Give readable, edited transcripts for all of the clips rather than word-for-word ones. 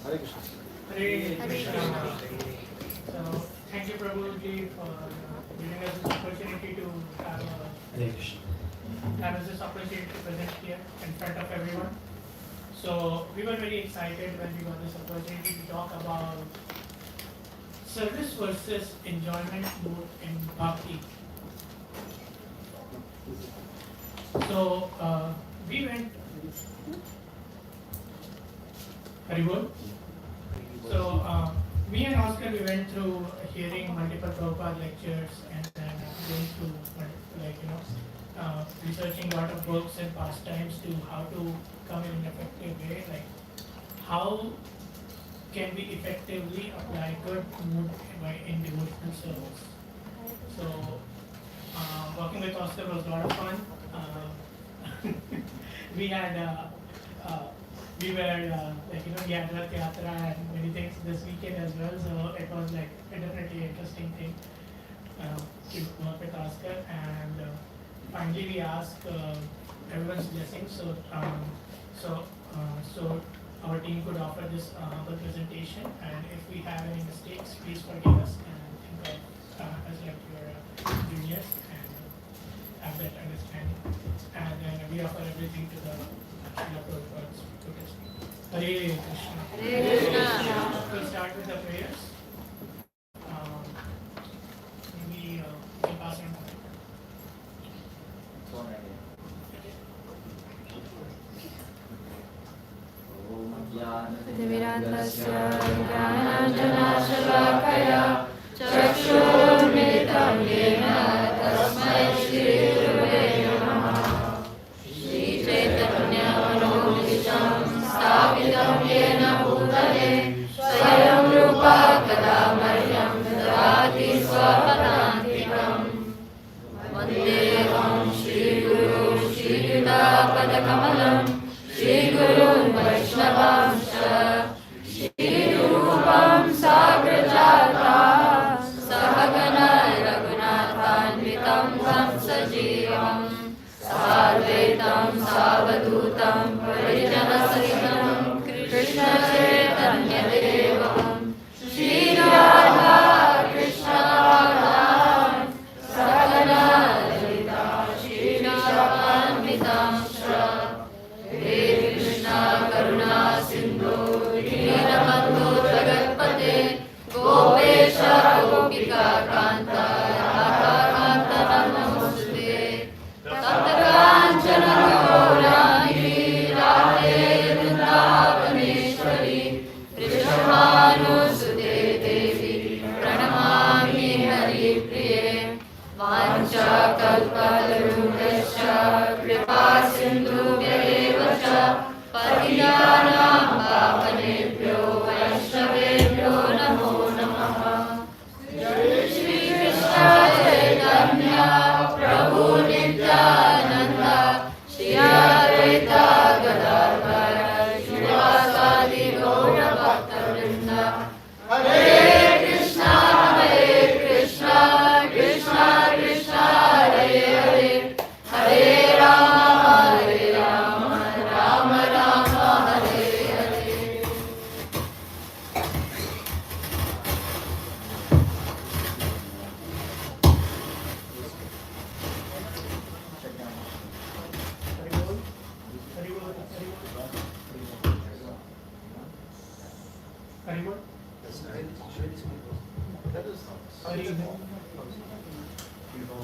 Hare Krishna. So, thank you, Prabhuji, for giving us this opportunity to Hare Krishna. have this opportunity to present here in front of everyone. So, we were very excited when we got this opportunity to talk about service versus enjoyment mode in bhakti. So, we went. Haribol. So, me and Oscar, we went through hearing multiple Prabhupada lectures and then going through, researching a lot of books and pastimes to how to come in an effective way, like how can we effectively apply good mood in devotional service. So, working with Oscar was a lot of fun. We had we were we had Rath Yatra and many things this weekend as well, so it was like a definitely interesting thing to work with Oscar. And finally we asked everyone's blessing, so our team could offer this humble presentation, and if we have any mistakes, please forgive us and think of us like your juniors and have that understanding. And then we offer everything to the Prabhupada's footage. Hare Krishna. Hare Krishna. We'll start with the prayers. Maybe you can pass on. Virattasya Jnananjanashalakaya Chakshurmilitam Yena Tasmai Shri Gurave Namaha. Shri Chaitanya Manobhisham Sthapitam Yena Bhutale Swayam Rupa Kadamaryam Dadati Swapadantikam. Vandeham Shri Guru Shri Yudapadakamalam Shri Guru Vaishnavamsha Shri Rupam Sagrajata Sahagana Raghunathanvitam Tam Sajivam Sarvetam Savadutam Parijana Sahitam Krishna Chaitanya Devam Shri Radha Krishna Bhagavan Sahagana Lalita Shri Vishwakanvitam Hare Krishna Karuna Sindhu Deenabandhu Jagatpate Gopesha Gopika Kanta Radha Kanta Namaste Tapta Kanchana Gaurani Radhe Vrindavaneshwari Vrishabhanusute Devi Pranamami Hari Priye Vancha Kalpatarungascha Kripa Sindhubhya eva cha Patitanam Pavanebhyo Vaishnavebhyo Namo Namaha. Jai Shri Krishna Chaitanya Prabhu Nityananda Shri Advaita Gadadhara Srivasadi Gaura Bhaktavrinda. Hare Krishna Krishna Krishna Hare Hare Hare Rama Rama Rama Hare Hare. Haribol. Haribol. Haribol.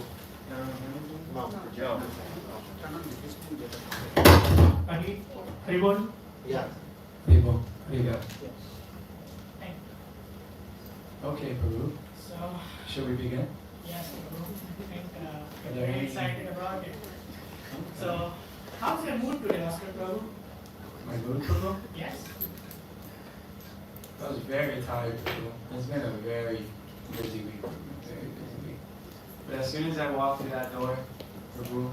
Haribol. Haribol. Yeah. Haribol. Haribol. Thank you. Okay, Prabhu. So, Shall we begin? yes, Prabhu. I think we're very excited about it. So, how's your mood today, Oscar Prabhu? My mood, Prabhu? Yes. I was very tired, Prabhu. It's been a very busy week. Very busy week. But as soon as I walked through that door, Prabhu,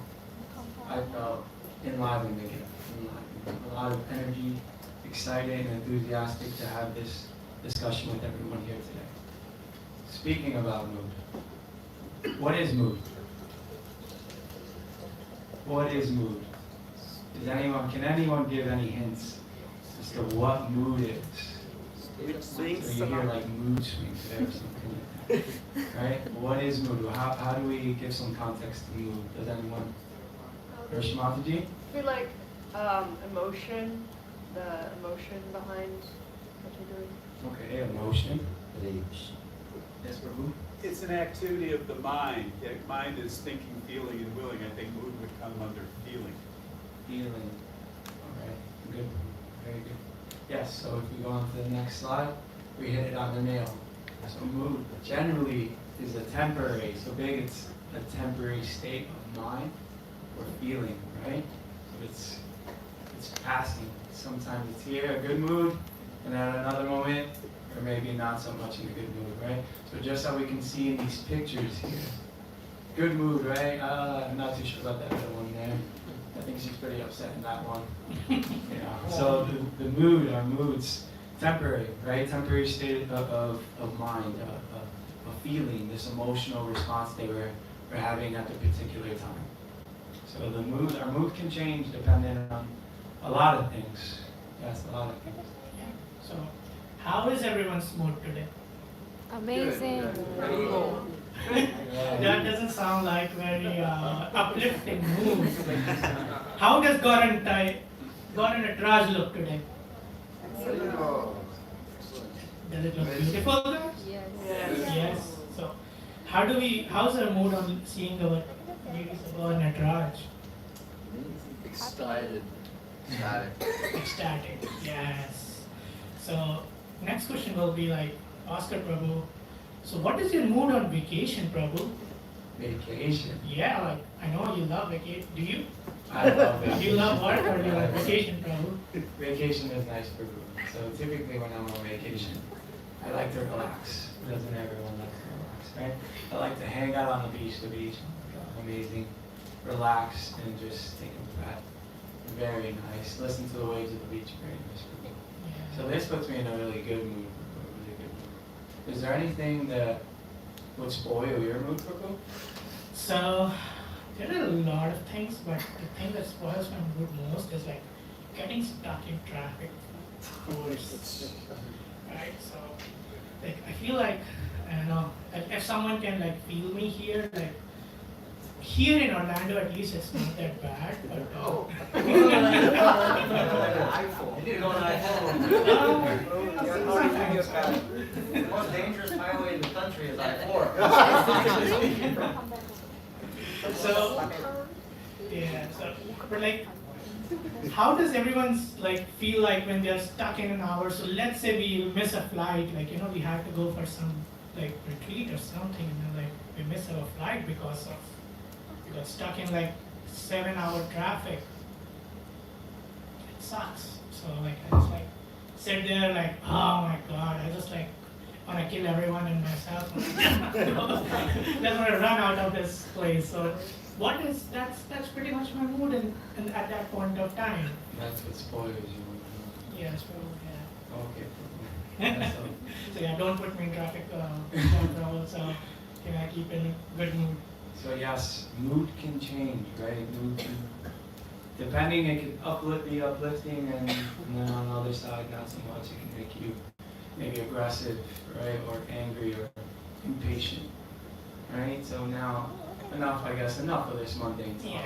I felt enlivened again. Enlivened. A lot of energy, excited and enthusiastic to have this discussion with everyone here today. Speaking about mood, what is mood? What is mood? Can anyone give any hints as to what mood is? So you hear like mood swings there or something like that. Right? What is mood? How do we give some context to mood? Does anyone? Or Shimataji? I feel like emotion, the emotion behind what you're doing. Okay, emotion. Yes, Prabhu? It's an activity of the mind. The mind is thinking, feeling, and willing. I think mood would come under feeling. Feeling. Alright, good. Very good. Yes, so if we go on to the next slide, we hit it on the nail. So mood generally is a temporary, so big it's a temporary state of mind or feeling, right? So it's passing. Sometimes it's here, a good mood, and at another moment, or maybe not so much in a good mood, right? So just how we can see in these pictures here. Good mood, right? I'm not too sure about that other one there. I think she's pretty upset in that one. So the mood, our moods, temporary, right? Temporary state of mind, a feeling, this emotional response they were having at the particular time. So the mood, our mood can change depending on a lot of things. Yes, a lot of things. Yeah. So, how is everyone's mood today? Amazing. That doesn't sound like very uplifting mood. How does Gaurav Raj look today? Does it look beautiful there? Yes. Yes. So, how's our mood on seeing our ladies of Gaurav Raj? Excited. Ecstatic. Yes. So, next question will be like, Oscar Prabhu. So, what is your mood on vacation, Prabhu? Vacation. Yeah, like, I know you love vacation. Do you? I love Do vacation. you love work or do you like vacation, Prabhu? Vacation is nice for me. So typically when I'm on vacation, I like to relax. Doesn't everyone like to relax, right? I like to hang out on the beach. The beach, oh my God, amazing. Relax and just take a breath. Very nice. Listen to the waves of the beach. Very nice for me. Yeah. So this puts me in a really good mood. A really good mood. Is there anything that would spoil your mood, Prabhu? So, there are a lot of things, but the thing that spoils my mood most is like getting stuck in traffic. Hours. Right? So, like, I feel like, I don't know, if someone can like feel me here, like, here in Orlando at least it's not that bad, but You need to go on an iPhone. The most dangerous highway in the country is I-4. So, yeah, so, but like, how does everyone's like feel like when they're stuck in an hour? So let's say we miss a flight, like, we had to go for some like retreat or something, and then like we miss our flight because we got stuck in like 7-hour traffic. It sucks. So like I just like sit there like, oh my God, I just like want to kill everyone and myself. Just want to run out of this place. So that's pretty much my mood and at that point of time. That's what spoils you. Yes, well, yeah. Okay. That's all. So yeah, don't put me in traffic trouble. So can I keep in a good mood? So yes, mood can change, right? Mood can, depending, it can be uplifting, and then on the other side, not so much. It can make you maybe aggressive, right, or angry or impatient, right? So now, enough of this mundane talk. Yeah.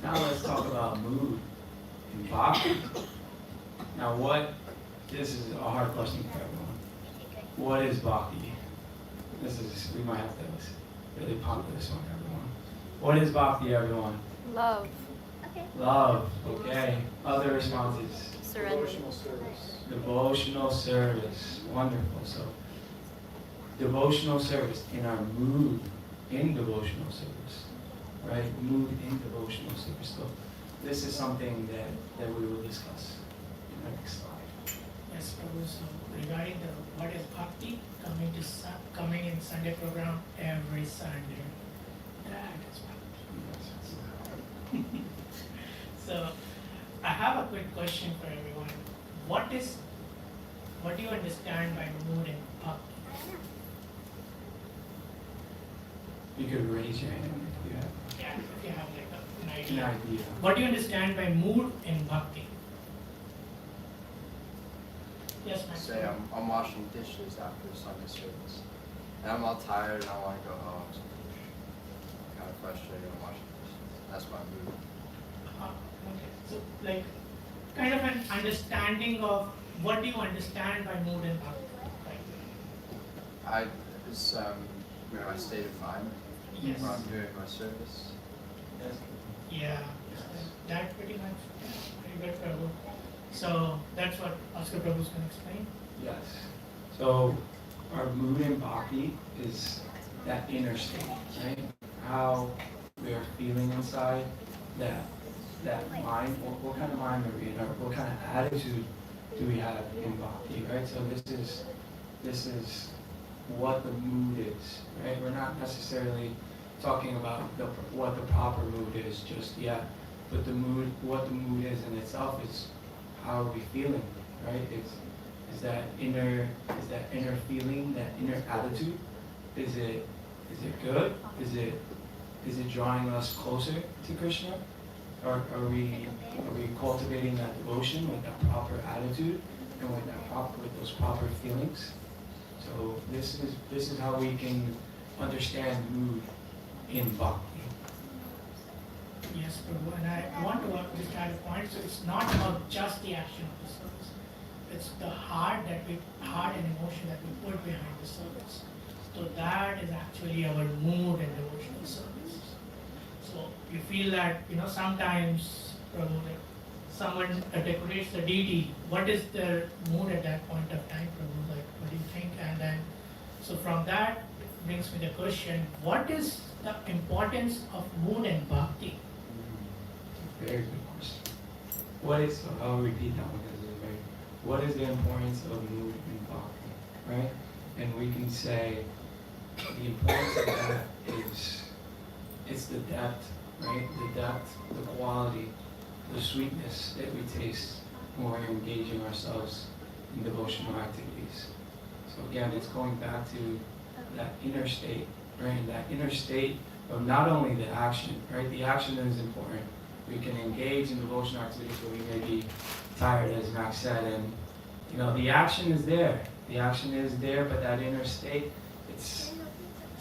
Now let's talk about mood and bhakti. Now this is a hard question for everyone. What is bhakti? We might have to really ponder this one, everyone. What is bhakti, everyone? Love. Love, okay. Other responses? Surrender. Devotional service, wonderful. So, devotional service in our mood in devotional service, right? Mood in devotional service. So, this is something that we will discuss in the next slide. Yes, Prabhu. So regarding what is bhakti, coming in Sunday program every Sunday. That is bhakti. So I have a quick question for everyone. What do you understand by mood in bhakti? You could raise your hand if you have Yeah, if you have like an an idea. idea. What do you understand by mood in bhakti? Yes, ma'am. say I'm washing dishes after Sunday service, and I'm all tired and I want to go home. So I'm kind of frustrated. I'm washing dishes. That's my mood. Okay. So, like, kind of an understanding of what do you understand by mood and bhakti? It's my state of mind Yes. when I'm doing my service. Yes. Yeah, that pretty much, pretty good, Prabhu. So that's what Oscar Prabhu's going to explain. Yes. So our mood in bhakti is that inner state, right? How we are feeling inside, that mind. What kind of mind are we in? Or what kind of attitude do we have in bhakti, right? So this is what the mood is, right? We're not necessarily talking about what the proper mood is just yet, but what the mood is in itself is how are we feeling, right? Is that inner feeling, that inner attitude? Is it good? Is it drawing us closer to Krishna? Or are we cultivating that devotion with that proper attitude and with those proper feelings? So this is how we can understand mood in bhakti. Yes, Prabhu. And I want to just add a point. So it's not about just the action of the service. It's the heart and emotion that we put behind the service. So that is actually our mood and devotional service. So you feel that, sometimes, Prabhu, like someone decorates the deity, what is their mood at that point of time, Prabhu? Like, what do you think? And then, so from that brings me the question, what is the importance of mood and bhakti? Very good question. I'll repeat that one because it's very, what is the importance of mood in bhakti, right? And we can say the importance of that is, it's the depth, right? The depth, the quality, the sweetness that we taste when we're engaging ourselves in devotional activities. So again, it's going back to that inner state, right? And that inner state of not only the action, right? The action is important. We can engage in devotional activities where we may be tired, as Max said, and the action is there. The action is there, but that inner state, it's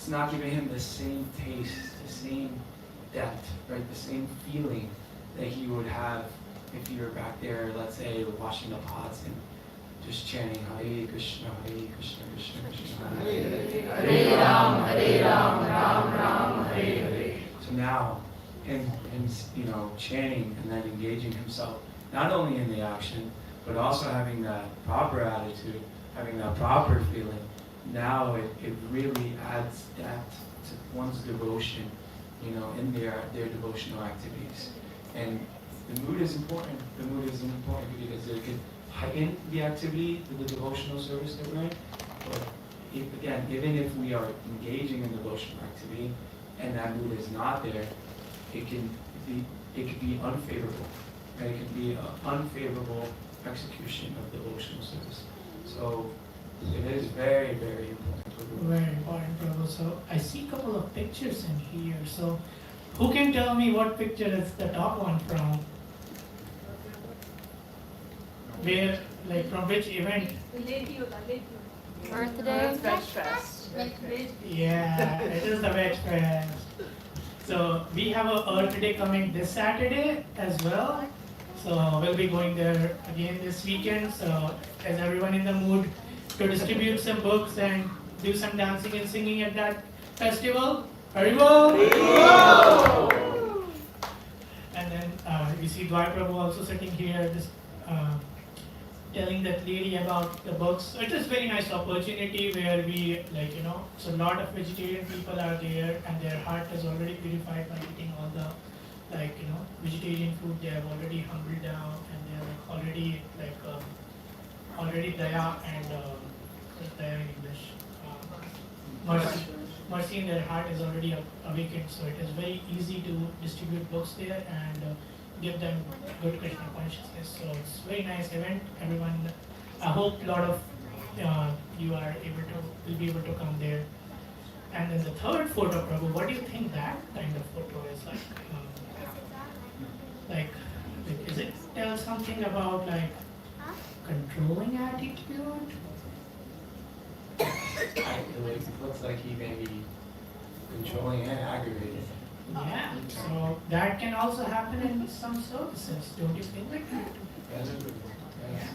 not giving him the same taste, the same depth, right? The same feeling that he would have if you were back there, let's say, washing the pots and just chanting Hare Krishna, Krishna Krishna, Hare Hare, Hare Ram, Ram Ram, Hare Hare. So now, him chanting and then engaging himself, not only in the action, but also having that proper attitude, having that proper feeling. Now it really adds depth to one's devotion, in their devotional activities. And the mood is important. The mood is important because it can heighten the activity, the devotional service that we're in. But again, even if we are engaging in devotional activity and that mood is not there, it can be unfavorable. Right? It can be an unfavorable execution of devotional service. So it is very, very important. Very important, Prabhu. So I see a couple of pictures in here. So who can tell me what picture is the top one from? Where, like, from which event? Birthday. Veg Fest. Yeah, it is the Veg Fest. So we have a Earth Day coming this Saturday as well. So we'll be going there again this weekend. So is everyone in the mood to distribute some books and do some dancing and singing at that festival? Haribol! And then we see Dwight Prabhu also sitting here, just telling that lady about the books. So it is very nice opportunity where we, so a lot of vegetarian people are there and their heart is already purified by eating all the, vegetarian food. They have already humbled down and they are already daya and, what's daya in English? Mercy in their heart is already awakened. So it is very easy to distribute books there and give them good Krishna consciousness. So it's a very nice event. Everyone, I hope a lot of you will be able to come there. And then the third photo, Prabhu, what do you think that kind of photo is like? Is it tell something about controlling attitude. It looks like he may be controlling and aggravated. Yeah, so that can also happen in some services, don't you feel like that? Yes. Yes.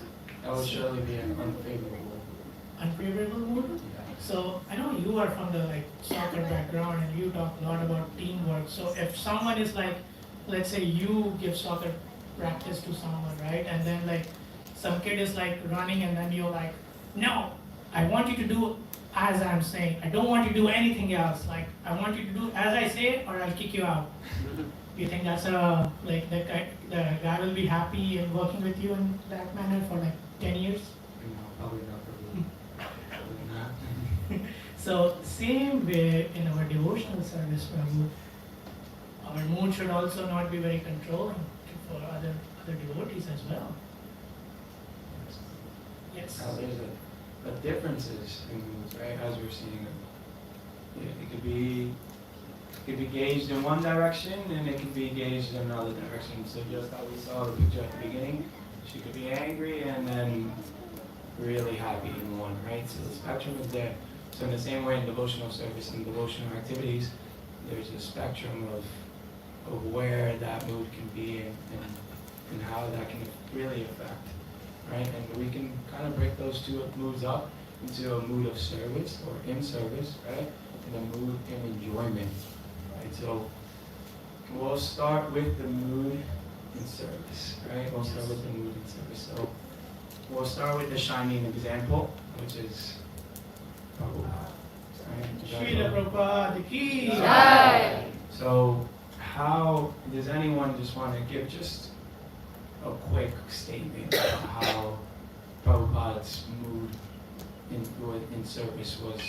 That would surely be an Unfavorable mood? Yeah. So I know you are from the like soccer background and you talk a lot about teamwork. So if someone is like, let's say you give soccer practice to someone, right? And then like some kid is like running and then you're like, no, I want you to do as I'm saying. I don't want you to do anything else. Like I want you to do as I say or I'll kick you out. You think that's like the guy will be happy in working with you in that manner for like 10 years? No, probably not for me. Probably not. So same way in our devotional service, Prabhu, our mood should also not be very controlling for other devotees as well. Yes. Now there's a differences in moods, right? As we're seeing them. It could be gauged in one direction and it could be gauged in another direction. So just how we saw the picture at the beginning, she could be angry and then really happy in one, right? So the spectrum is there. So in the same way in devotional service and devotional activities, there's a spectrum of where that mood can be and how that can really affect, right? And we can kind of break those two moods up into a mood of service or in service, right? And a mood in enjoyment, right? So we'll start with the mood in service, right? We'll start with the mood in service. So we'll start with the shining example, which is Prabhupada. Srila Prabhupada ki Jai. So how does anyone just want to give just a quick statement about how Prabhupada's mood in service was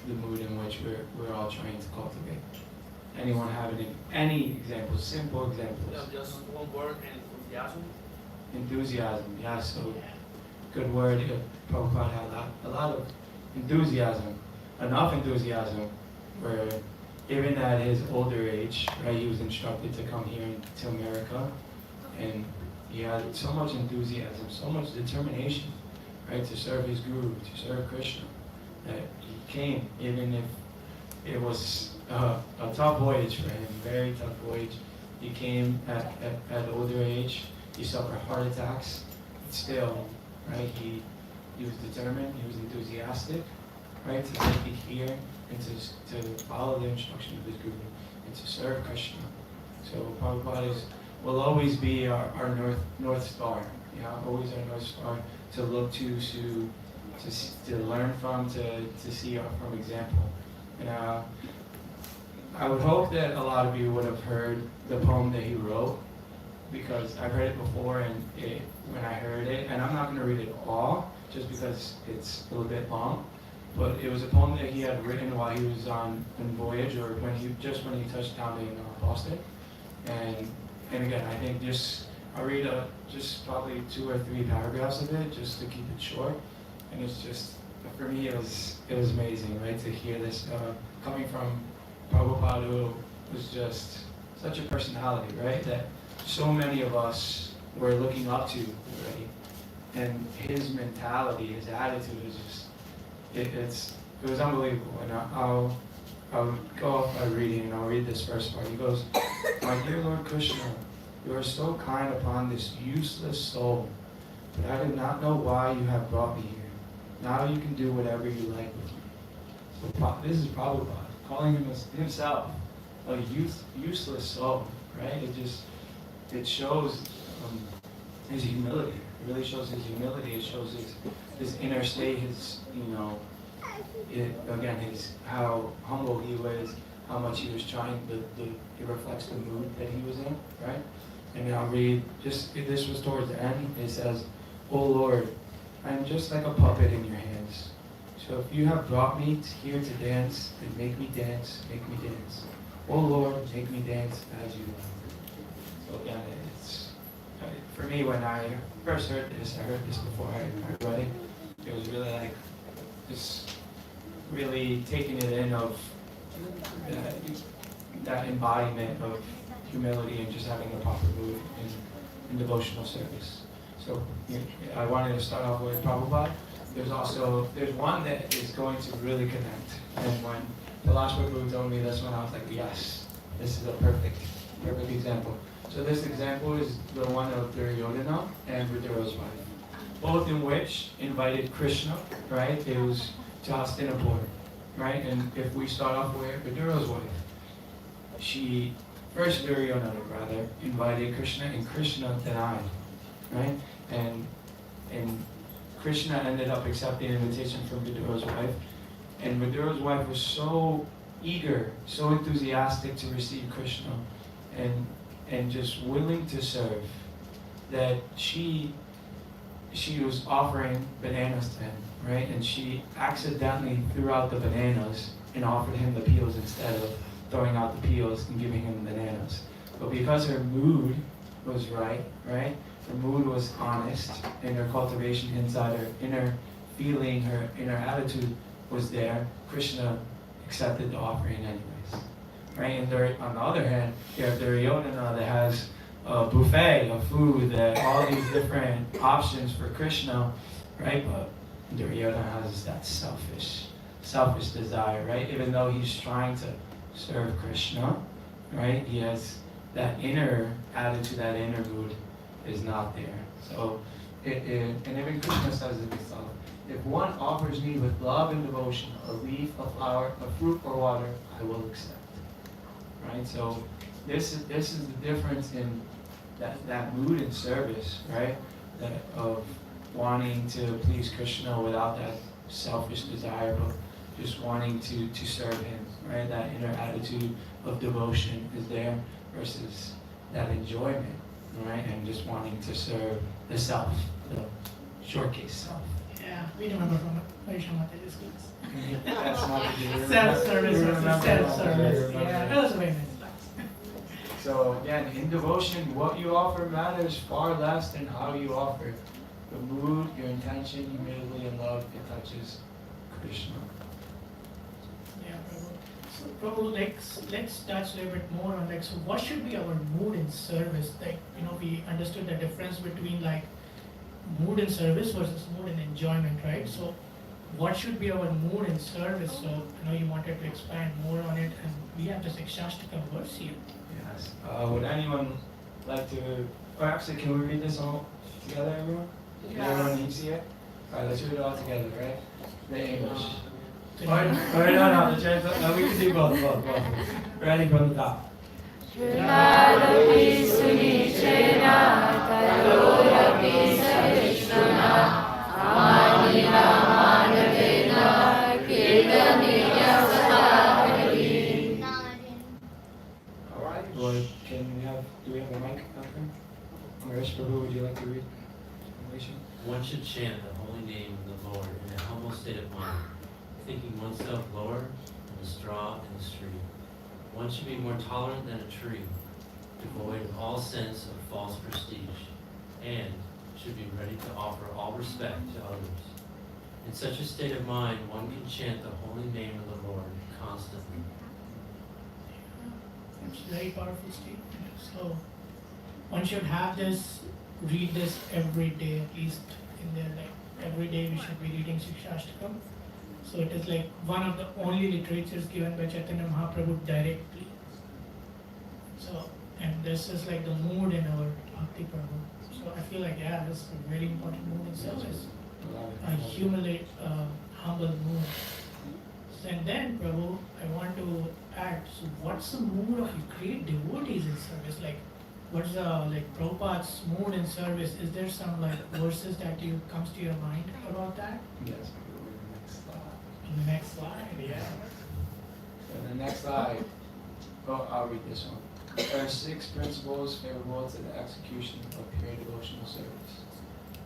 the mood in which we're all trying to cultivate? Anyone have any examples, simple examples? Just one word, enthusiasm. Enthusiasm, yeah, so good word. Prabhupada had a lot of enthusiasm, enough enthusiasm where even at his older age, right, he was instructed to come here to America, and he had so much enthusiasm, so much determination, right, to serve his guru, to serve Krishna, that he came, even if it was a tough voyage for him, very tough voyage. He came at older age, he suffered heart attacks, but still, right, he was determined, he was enthusiastic, right, to make it here and to follow the instruction of his guru and to serve Krishna. So Prabhupada will always be our north star, always our north star to look to learn from, to see from example. And I would hope that a lot of you would have heard the poem that he wrote, because I've heard it before, and when I heard it, and I'm not going to read it all, just because it's a little bit long, but it was a poem that he had written while he was on voyage, or when he touched down in Boston. And again, I think I'll read just probably 2 or 3 paragraphs of it, just to keep it short. And it's just, for me, it was amazing, right, to hear this coming from Prabhupada, who was just such a personality, right, that so many of us were looking up to, right? And his mentality, his attitude is just, it was unbelievable. And I'll go off by reading, and I'll read this first part. He goes, "My dear Lord Krishna, you are so kind upon this useless soul, but I did not know why you have brought me here. Now you can do whatever you like with me." So this is Prabhupada calling himself a useless soul, right? It shows his humility. It really shows his humility. It shows his inner state, how humble he was, how much he was trying. It reflects the mood that he was in, right? And I'll read, this was towards the end. It says, "O Lord, I am just like a puppet in your hands. So if you have brought me here to dance, then make me dance, make me dance. O Lord, make me dance as you like." So again, for me, when I first heard this, I heard this before I read it. It was really like, just really taking it in of that embodiment of humility and just having a proper mood in devotional service. So I wanted to start off with Prabhupada. There's one that is going to really connect. And when Palash Prabhu told me this one, I was like, yes, this is a perfect example. So this example is the one of Duryodhana and Viduro's wife, both in which invited Krishna, right? It was to Hastinapur, right? And if we start off with Viduro's wife, Duryodhana rather, invited Krishna and Krishna denied, right? And Krishna ended up accepting an invitation from Viduro's wife, and Viduro's wife was so eager, so enthusiastic to receive Krishna, and just willing to serve, that she was offering bananas to him, right? And she accidentally threw out the bananas and offered him the peels instead of throwing out the peels and giving him bananas. But because her mood was right? Her mood was honest, and her cultivation inside her inner feeling, her inner attitude was there. Krishna accepted the offering anyways, right? And on the other hand, you have Duryodhana that has a buffet of food, that all these different options for Krishna, right? But Duryodhana has that selfish desire, right? Even though he's trying to serve Krishna, right? He has that inner attitude, that inner mood is not there. So, and even Krishna says it himself. If one offers me with love and devotion a leaf, a flower, a fruit, or water, I will accept. Right? So this is the difference in that mood and service, right? That of wanting to please Krishna without that selfish desire, but just wanting to serve him, right? That inner attitude of devotion is there versus that enjoyment, right? And just wanting to serve the self, the short case self. Yeah, we remember from Vaishya Mataji's class. That's not the Self-service, self-service. Yeah, that was a very nice class. So again, in devotion, what you offer matters far less than how you offer. The mood, your intention, humility, and love, it touches Krishna. Yeah, Prabhu. So Prabhu, let's touch a little bit more on so what should be our mood in service? We understood the difference between mood in service versus mood in enjoyment, right? So what should be our mood in service? So I know you wanted to expand more on it, and we have this Shastakam verse here. Yes. Would anyone like to, or actually, can we read this all together, everyone? Yeah. Everyone needs to see it? Alright, let's read it all together, right? The English. So- Or no, the translation. No, we can do both. Ready from the top. Shrunadapi sunichena tayorapi savishnuna amanina manavena kirtaniya sadhari. Alright, well, do we have a mic out there? Mahesh Prabhu, would you like to read? One should chant the holy name of the Lord in a humble state of mind, thinking oneself lower than a straw in the street. One should be more tolerant than a tree, devoid of all sense of false prestige, and should be ready to offer all respect to others. In such a state of mind, one can chant the holy name of the Lord constantly. It's a very powerful statement. So one should have this, read this every day, at least in their every day we should be reading Shikshashtakam. So it is one of the only literatures given by Chaitanya Mahaprabhu directly. So, and this is the mood in our Bhakti Prabhu. So I feel this is a very important mood in service. A humble mood. And then Prabhu, I want to add, so what's the mood of great devotees in service? What's the Prabhupada's mood in service? Is there some verses that comes to your mind about that? Yes, we'll go to the next slide. In the next slide, yeah. So the next slide, I'll read this one. There are 6 principles favorable to the execution of pure devotional service.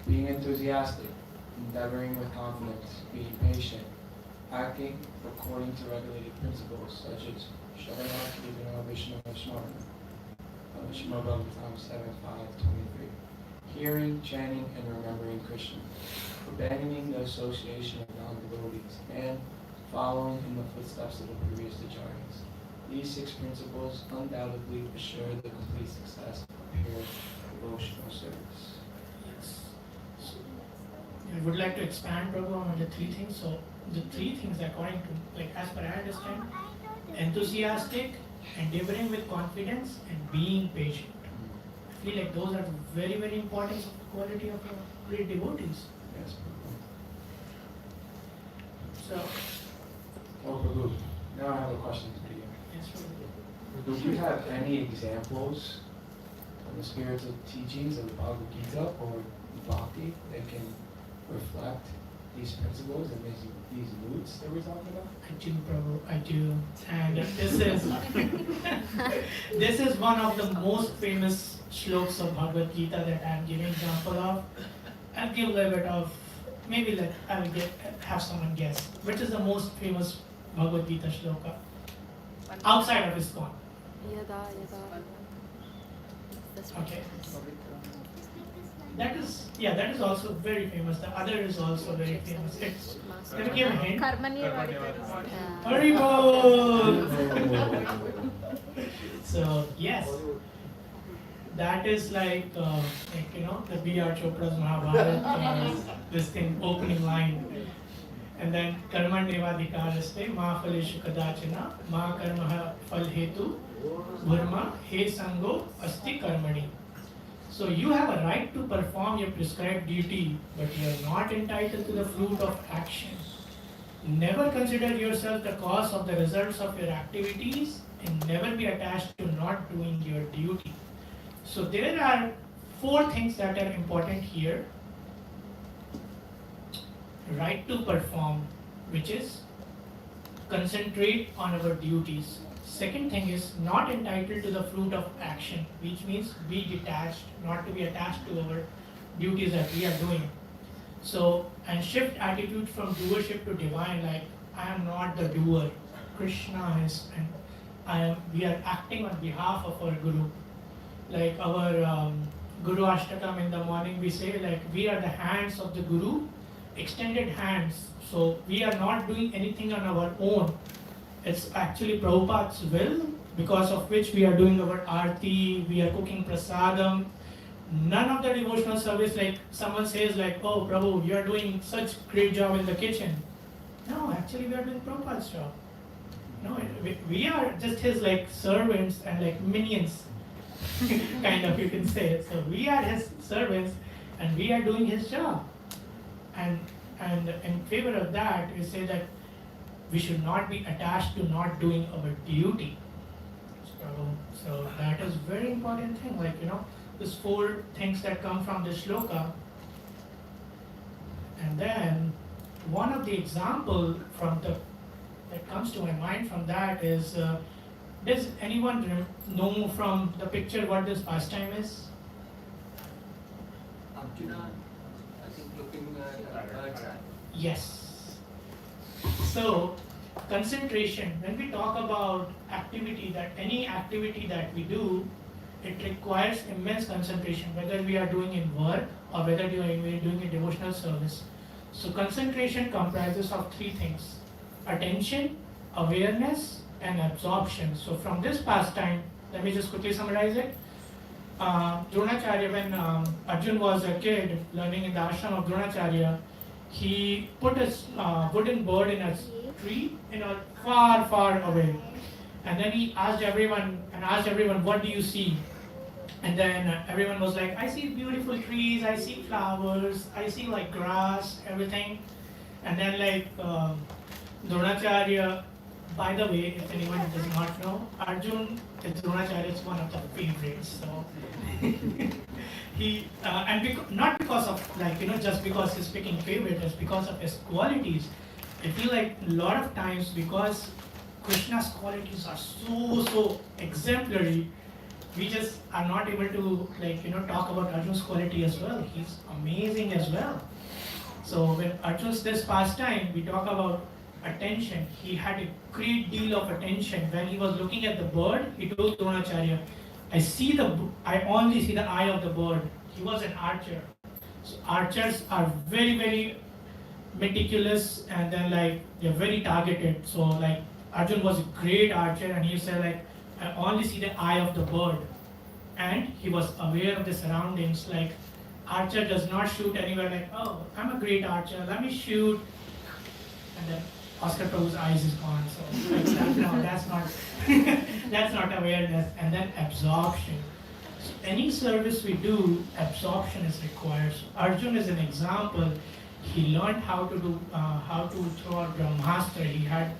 Being enthusiastic, endeavoring with confidence, being patient, acting according to regulated principles such as Shavana, Kirtana, Vishnu, Smarana. Srimad Bhagavatam 7:5-23. Hearing, chanting, and remembering Krishna. Abandoning the association of non-devotees, and following in the footsteps of the previous acharyas. These 6 principles undoubtedly assure the complete success of pure devotional service. Yes. I would like to expand, Prabhu, on the three things. So the three things, according to, like, as per I understand, enthusiastic, endeavoring with confidence, and being patient. I feel like those are very, very important quality of great devotees. Yes, So, Oh, Prabhu, now I have a question for you. yes, Prabhu. Do you have any examples from the spiritual teachings of the Bhagavad Gita or Bhakti that can reflect these principles and these moods that we're talking about? I do, Prabhu, I do. And this is one of the most famous shlokas of Bhagavad Gita that I'm giving example of. I'll give a little bit of, maybe have someone guess. Which is the most famous Bhagavad Gita shloka outside of ISKCON? Okay. That is also very famous. The other is also very famous. It's, let me give a hint. Haribol! So yes, that is like the B.R. Chopra's Mahabharata, this thing, opening line. And then karmanyevadhikaraste ma phaleshu kadachana ma karma phal hetu bharma he sango asti karmani. So you have a right to perform your prescribed duty, but you are not entitled to the fruit of action. Never consider yourself the cause of the results of your activities, and never be attached to not doing your duty. So there are 4 things that are important here. Right to perform, which is concentrate on our duties. Second thing is not entitled to the fruit of action, which means be detached, not to be attached to our duties that we are doing. So, and shift attitude from doership to divine, like I am not the doer, Krishna is, and we are acting on behalf of our Guru. Like our Guru Ashtakam in the morning, we say like we are the hands of the Guru, extended hands. So we are not doing anything on our own. It's actually Prabhupada's will, because of which we are doing our arti, we are cooking prasadam. None of the devotional service, like someone says like, oh Prabhu, you are doing such great job in the kitchen. No, actually we are doing Prabhupada's job. No, we are just his like servants and like minions, kind of you can say. So we are his servants and we are doing his job. And in favor of that, we say that we should not be attached to not doing our duty. So that is very important thing. Like these 4 things that come from this shloka. And then one of the example that comes to my mind from that is, does anyone know from the picture what this pastime is? Arjuna, I think looking at birds. Yes. So, concentration, when we talk about any activity that we do, it requires immense concentration, whether we are doing in work or whether we are doing a devotional service. So, concentration comprises of 3 things: attention, awareness, and absorption. So, from this pastime, let me just quickly summarize it. Dronacharya, when Arjun was a kid learning in the ashram of Dronacharya, he put a wooden bird in a tree, far, far away. And then he asked everyone, what do you see? And then everyone was like, I see beautiful trees, I see flowers, I see like grass, everything. And then like Dronacharya, by the way, if anyone does not know, Arjun is Dronacharya's one of the favorites. So he not because of just because he's picking favorite, it's because of his qualities. I feel like a lot of times because Krishna's qualities are so exemplary, we just are not able to talk about Arjun's quality as well. He's amazing as well. So when Arjun's this pastime, we talk about attention. He had a great deal of attention. When he was looking at the bird, he told Dronacharya, I only see the eye of the bird. He was an archer. So archers are very, very meticulous, and then they're very targeted. So Arjun was a great archer, and he said I only see the eye of the bird. And he was aware of the surroundings. archer does not shoot anywhere like, oh, I'm a great archer, let me shoot, and then Oscar Prabhu's eyes is gone. So like that, no, that's not that's not awareness. And then absorption. So any service we do, absorption is required. So Arjun is an example. He learned how to do how to throw a Brahmastra. He had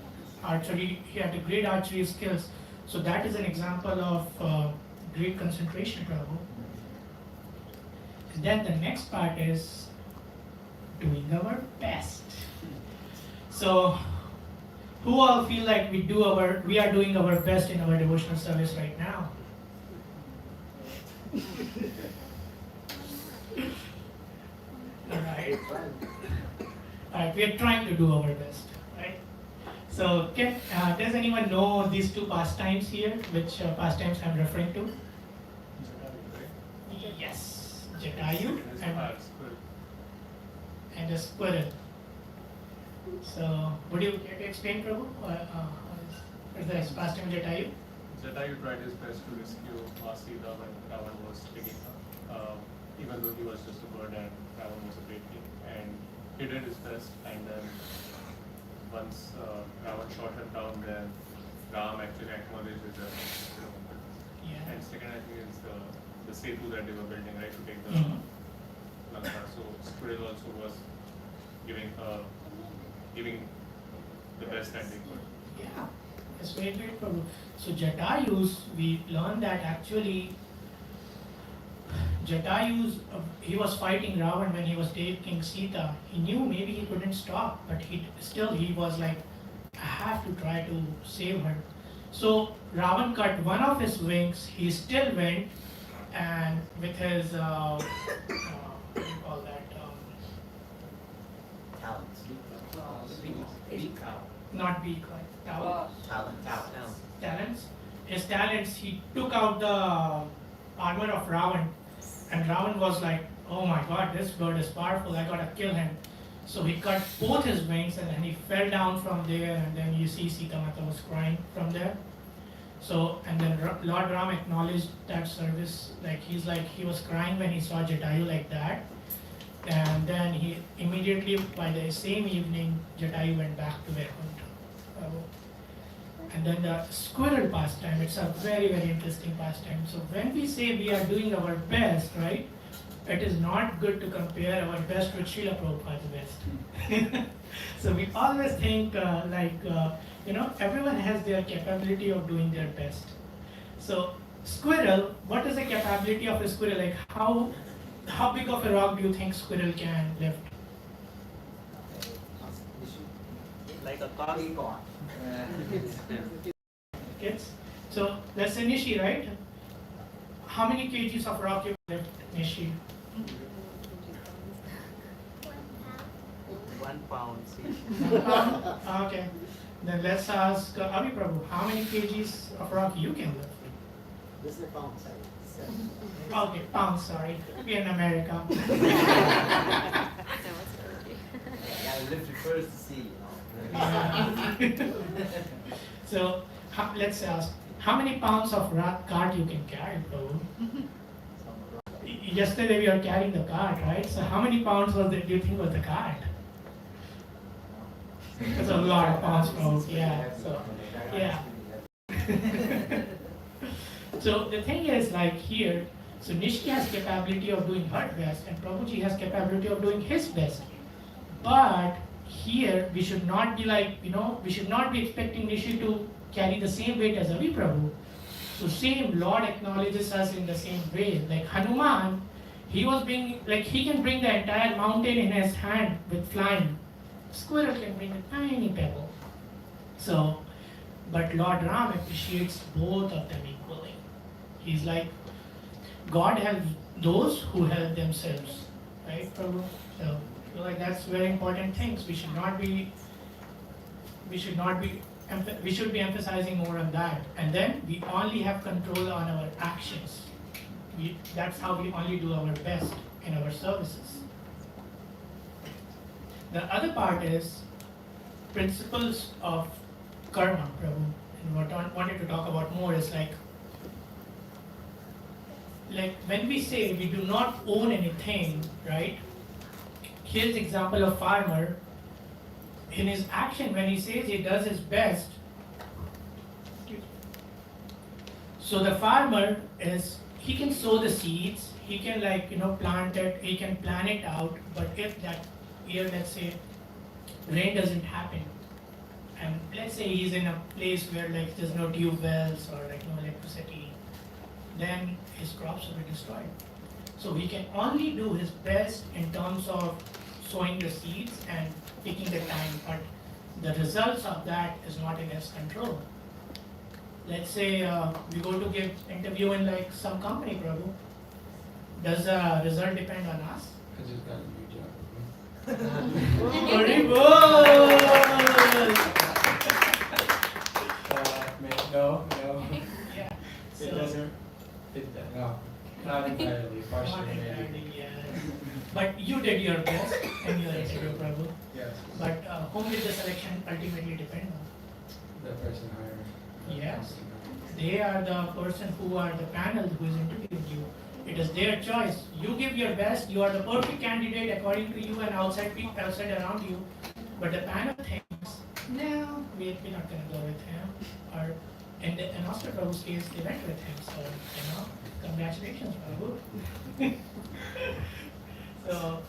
a great archery skills. So that is an example of great concentration, Prabhu. And then the next part is doing our best. So who all feel like we are doing our best in our devotional service right now? Alright. Alright, we are trying to do our best, right? So does anyone know these two pastimes here? Which pastimes I'm referring to? Yes, Jatayu and a squirrel. So, would you care to explain, Prabhu? Is the pastime Jatayu? Jatayu tried his best to rescue Sita when Ravan was taking her, even though he was just a bird and Ravan was a great king. And he did his best, and then once Ravan shot him down, then Ram actually acknowledged his efforts. Yeah. And second, I think, is the setu that they were building, right, to take the Lanka. So Squirrel also was giving the best that they could. Yeah, that's very great, Prabhu. So Jatayus, we learned that actually Jatayus, he was fighting Ravan when he was taking Sita. He knew maybe he couldn't stop, but he was like, I have to try to save her. So Ravan cut one of his wings. He still went, and with his what do you call that? Not beak, like talents. His talents, he took out the armor of Ravan, and Ravan was like, oh my god, this bird is powerful, I gotta kill him. So he cut both his wings, and then he fell down from there, and then you see Sita Mata was crying from there. So, and then Lord Ram acknowledged that service, he was crying when he saw Jatayu like that. And then he immediately, by the same evening, Jatayu went back to Vaikuntha. And then the squirrel pastime, it's a very, very interesting pastime. So when we say we are doing our best, right, it is not good to compare our best with Srila Prabhupada's best. So we always think everyone has their capability of doing their best. So squirrel, what is the capability of a squirrel? Like how big of a rock do you think squirrel can lift? Like a car. Kids? So that's a Nishi, right? How many kgs of rock you lift, Nishi? 1 pound. Okay. Then let's ask Avi Prabhu, how many kgs of rock you can lift? This is a pound size. Okay, pounds, sorry. We're in America. Gotta lift it first to see, So let's ask, how many pounds of cart you can carry, Prabhu? Yesterday we were carrying the cart, right? So how many pounds do you think was the cart? It's a lot of pounds, Prabhu. Yeah. So yeah. So the thing is, like here, so Nishki has capability of doing her best, and Prabhuji has capability of doing his best. But here we should not be we should not be expecting Nishi to carry the same weight as Avi Prabhu. So same Lord acknowledges us in the same way. Like Hanuman, he can bring the entire mountain in his hand with flying. Squirrel can bring a tiny pebble. So, but Lord Ram appreciates both of them equally. He's like, God helps those who help themselves, right, Prabhu? So, I feel like that's very important things. We should be emphasizing more on that. And then we only have control on our actions. That's how we only do our best in our services. The other part is principles of karma, Prabhu. And what I wanted to talk about more is like like when we say we do not own anything, right? Here's the example of farmer. In his action, when he says he does his best, so the farmer is, he can sow the seeds, he can plant it, he can plan it out, but if that year, let's say, rain doesn't happen, and let's say he's in a place where like there's no tube wells or like no electricity, then his crops will be destroyed. So he can only do his best in terms of sowing the seeds and taking the time, but the results of that is not in his control. Let's say we go to give interview in like some company, Prabhu. Does the result depend on us? I just got a new job. Very good. No. Yeah. It So, doesn't fit that. No, not entirely. Partially, not maybe. entirely, yes. But you did your best in your interview, Prabhu. Yes. But whom will the selection ultimately depend on? The person hired. Yes. They are the person who are the panel who is interviewing you. It is their choice. You give your best. You are the perfect candidate according to you and outside around you. But the panel thinks, no, we're not going to go with him. Or in Oscar Prabhu's case, they went with him. So, congratulations, Prabhu. So,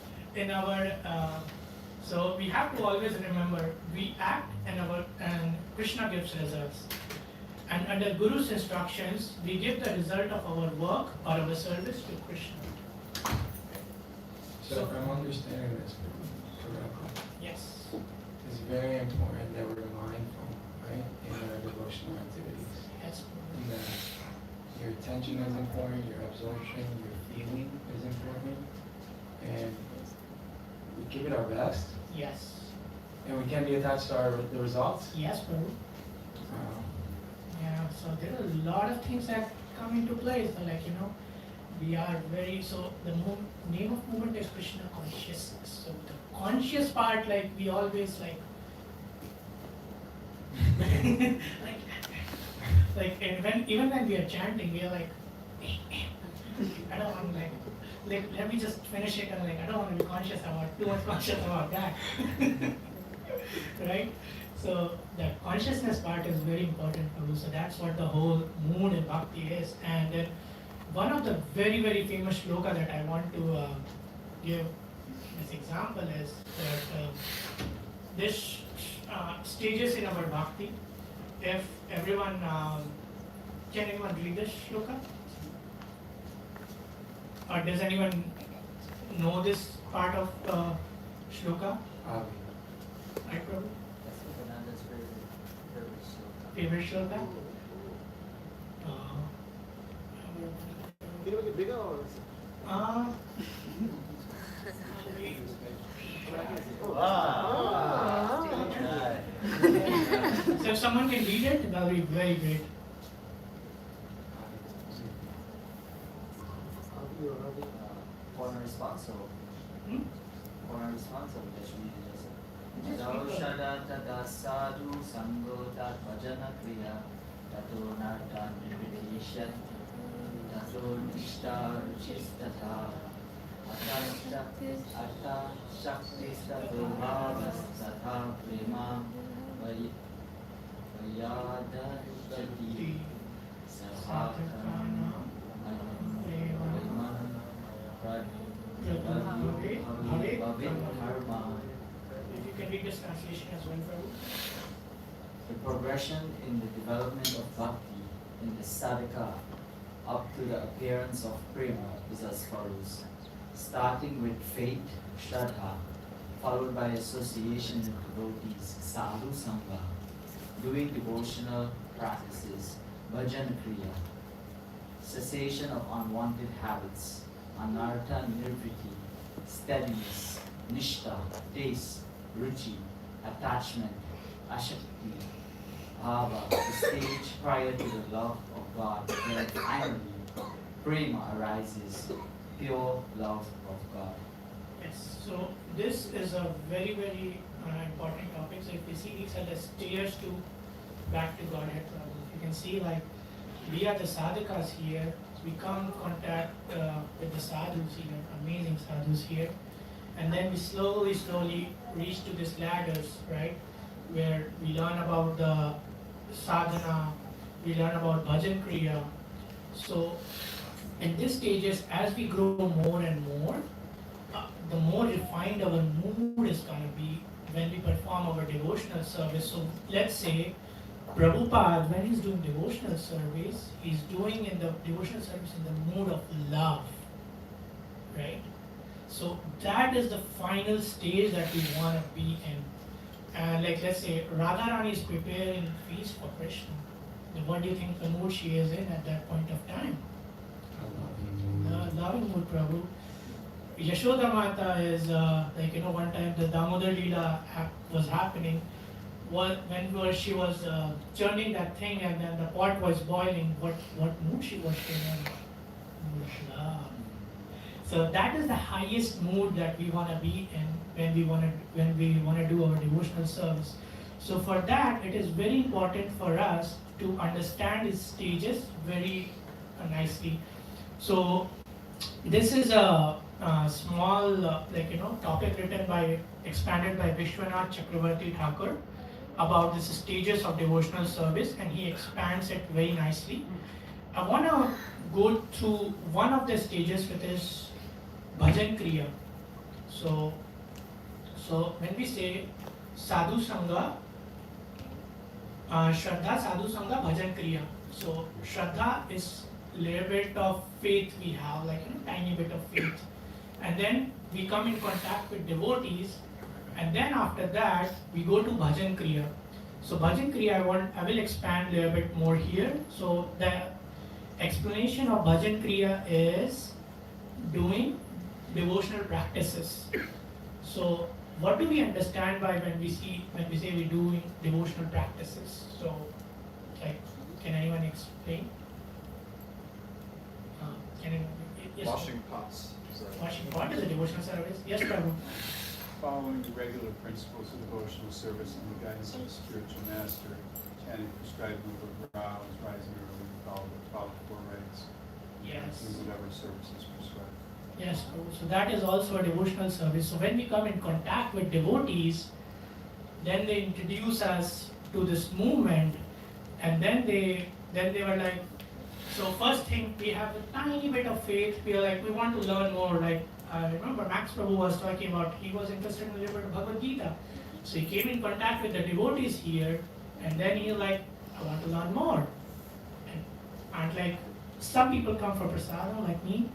so we have to always remember, we act and Krishna gives results. And under Guru's instructions, we give the result of our work or our service to Krishna. So if I'm understanding this correctly, Yes. it's very important that we're mindful, right, in our devotional activities. Yes. And that your attention is important, your absorption, your feeling is important, and we give it our best, Yes. and we can be attached to the results. Yes, Prabhu. Yeah, so there are a lot of things that come into play. So we are so the name of movement is Krishna consciousness. So the conscious part, like we always even when we are chanting, we are like, I don't want to let me just finish it, and I don't want to be too much conscious about that. Right? So the consciousness part is very important, Prabhu. So that's what the whole mood in bhakti is. And then one of the very, very famous shloka that I want to give this example is that this stages in our bhakti. If everyone, can anyone read this shloka? Or does anyone know this part of shloka? Right, Prabhu? Favorite shloka? Can you make it bigger or? So if someone can read it, that will be very great. Corner responsible. Corner responsible. Daushada tada sadhu sango tat bhajana kriya tato nartan nirvitishan tato nishta ruchistata atta shaktistato bhavastata prema vayada jati sahakana If you can read this translation as well, Prabhu. The progression in the development of bhakti in the sadhaka up to the appearance of prema is as follows. Starting with faith, shraddha, followed by association with devotees, sadhu sangha, doing devotional practices, bhajan kriya, cessation of unwanted habits, anartha nirvriti, steadiness, nishta, taste, ruchi, attachment, ashakti, bhava, the stage prior to the love of God, then finally, prema arises, pure love of God. Yes, so this is a very, very important topic. So if you see, these are the stairs to back to Godhead. You can see we are the sadhakas here, we come in contact with the sadhus here, amazing sadhus here, and then we slowly reach to these ladders, right, where we learn about the sadhana, we learn about bhajan kriya. So in these stages, as we grow more and more, the more refined our mood is going to be when we perform our devotional service. So let's say Prabhupada, when he's doing devotional service, he's doing in the devotional service in the mood of love, right? So that is the final stage that we want to be in. And like let's say Radharani is preparing feast for Krishna. Then what do you think the mood she is in at that point of time? Loving mood, Prabhu. Yashoda Mata is one time the Damodar Leela was happening. When she was churning that thing and then the pot was boiling, what mood she was in? Mood of love. So that is the highest mood that we want to be in when we want to do our devotional service. So for that, it is very important for us to understand its stages very nicely. So this is a small topic expanded by Vishwanath Chakravarti Thakur about the stages of devotional service, and he expands it very nicely. I want to go through one of the stages, which is bhajan kriya. So when we say sadhu sangha, shraddha, sadhu sangha, bhajan kriya. So shraddha is little bit of faith we have, tiny bit of faith, and then we come in contact with devotees, and then after that we go to bhajan kriya. So bhajan kriya I will expand a little bit more here. So the explanation of bhajan kriya is doing devotional practices. So what do we understand by when we say we're doing devotional practices? So can anyone explain? Yes, Washing pots. washing pot is a devotional service. Yes, Prabhu. Following the regular principles of devotional service and the guidance of a spiritual master, chanting prescribed number of rounds, rising early, follow the 4 rites. Yes. And whatever service is prescribed. Yes, Prabhu. So that is also a devotional service. So when we come in contact with devotees, then they introduce us to this movement, and then they were like, so first thing, we have a tiny bit of faith. We are like, we want to learn more. Like I remember Max Prabhu was talking about, he was interested in a little bit of Bhagavad Gita. So he came in contact with the devotees here, and then he's like, I want to learn more. And like, some people come for prasadam like me.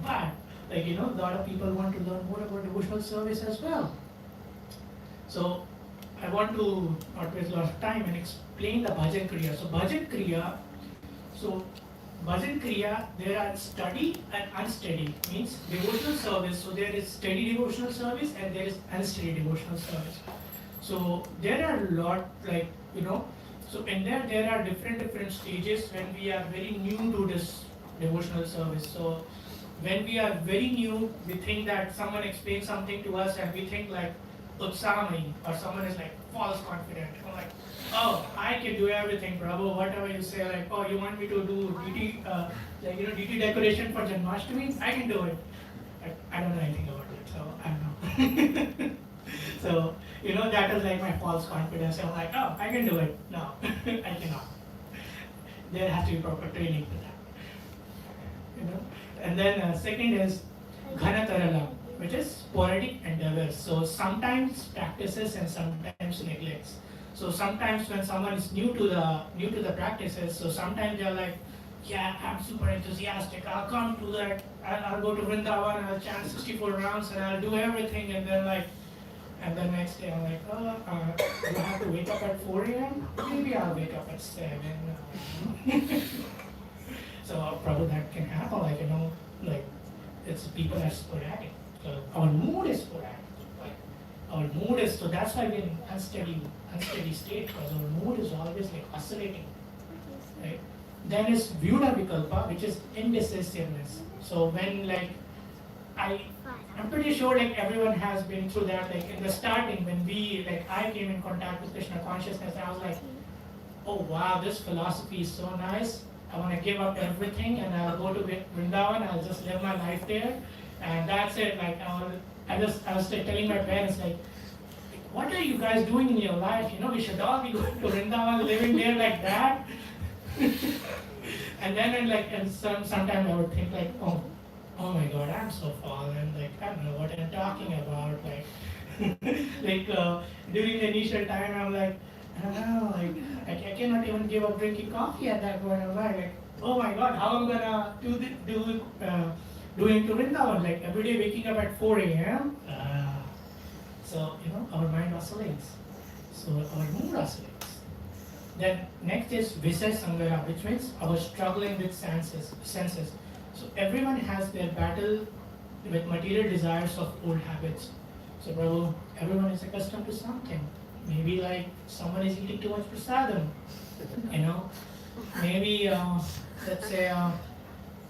But a lot of people want to learn more about devotional service as well. So I want to not waste a lot of time and explain the bhajan kriya. So bhajan kriya, there are steady and unsteady, means devotional service. So there is steady devotional service and there is unsteady devotional service. So there are a lot so in there are different stages when we are very new to this devotional service. So when we are very new, we think that someone explains something to us and we think like Utsamai, or someone is like false confident, or like, oh, I can do everything, Prabhu, whatever you say, like, oh, you want me to do DT, DT decoration for Janmashtami? I can do it. I don't know anything about it, so I don't know. So, that is like my false confidence. I'm like, oh, I can do it. No, I cannot. There has to be proper training for that. And then second is Ghanatarala, which is sporadic endeavors. So sometimes practices and sometimes neglects. So sometimes when someone is new to the practices, so sometimes they're like, yeah, I'm super enthusiastic. I'll come to that. I'll go to Vrindavan. I'll chant 64 rounds and I'll do everything. And then next day I'm like, oh, do I have to wake up at 4 a.m.? Maybe I'll wake up at 7. So probably that can happen. It's people are sporadic. So our mood is sporadic. Our mood is, so that's why we're in unsteady state, because our mood is always oscillating. Right? Then is Vyuda Vikalpa, which is indecisiveness. So when I'm pretty sure everyone has been through that. In the starting when I came in contact with Krishna consciousness, I was like, oh wow, this philosophy is so nice. I want to give up everything and I'll go to Vrindavan. I'll just live my life there, and that's it. Like I was telling my parents like, what are you guys doing in your life? You know, we should all be going to Vrindavan, living there like that. And then sometimes I would think like, oh my God, I'm so fallen. Like I don't know what I'm talking about. Like during the initial time, I'm like, I don't know, like I cannot even give up drinking coffee at that point. I'm like, oh my God, how I'm gonna doing to Vrindavan? Like every day waking up at 4 a.m. So you know, our mind oscillates. So our mood oscillates. Then next is Visay Sangara, which means our struggling with senses. So everyone has their battle with material desires of old habits. So Prabhu, everyone is accustomed to something. Maybe like someone is eating too much prasadam, you know. Maybe let's say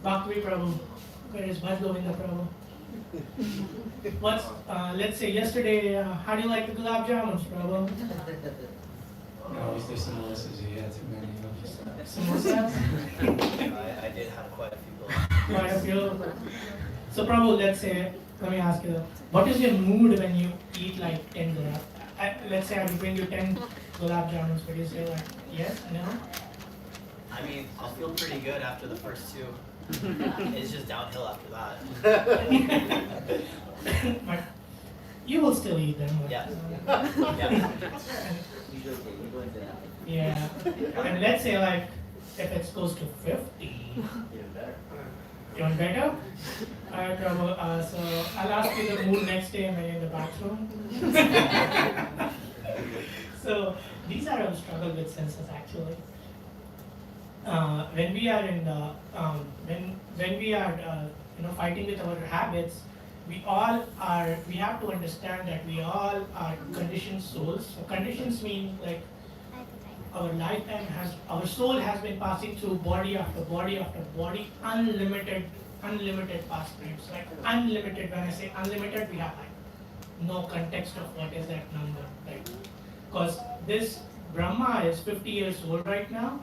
Bhakti Prabhu, where is Bhaj Govinda Prabhu? Let's say yesterday, how do you like the gulab jamuns, Prabhu? No, is there samosas? You had too many of them. Samosas? I did have quite a few goals. Quite a few. So Prabhu, let's say, let me ask you, what is your mood when you eat like 10 gulab? Let's say I will bring you 10 gulab jamuns, would you say like, yes, no? I mean, I'll feel pretty good after the first two. It's just downhill after that. But you will still eat them. But, Yeah. Yeah. Yeah. And let's say like, if it goes to 50, even better? Alright, Prabhu, so I'll ask you the mood next day when you're in the bathroom. So these are our struggle with senses actually. When we are in the when we are fighting with our habits, we have to understand that we all are conditioned souls. So conditions mean like our soul has been passing through body after body after body, unlimited past lives. Like unlimited, when I say unlimited, we have like no context of what is that number. Like, because this Brahma is 50 years old right now,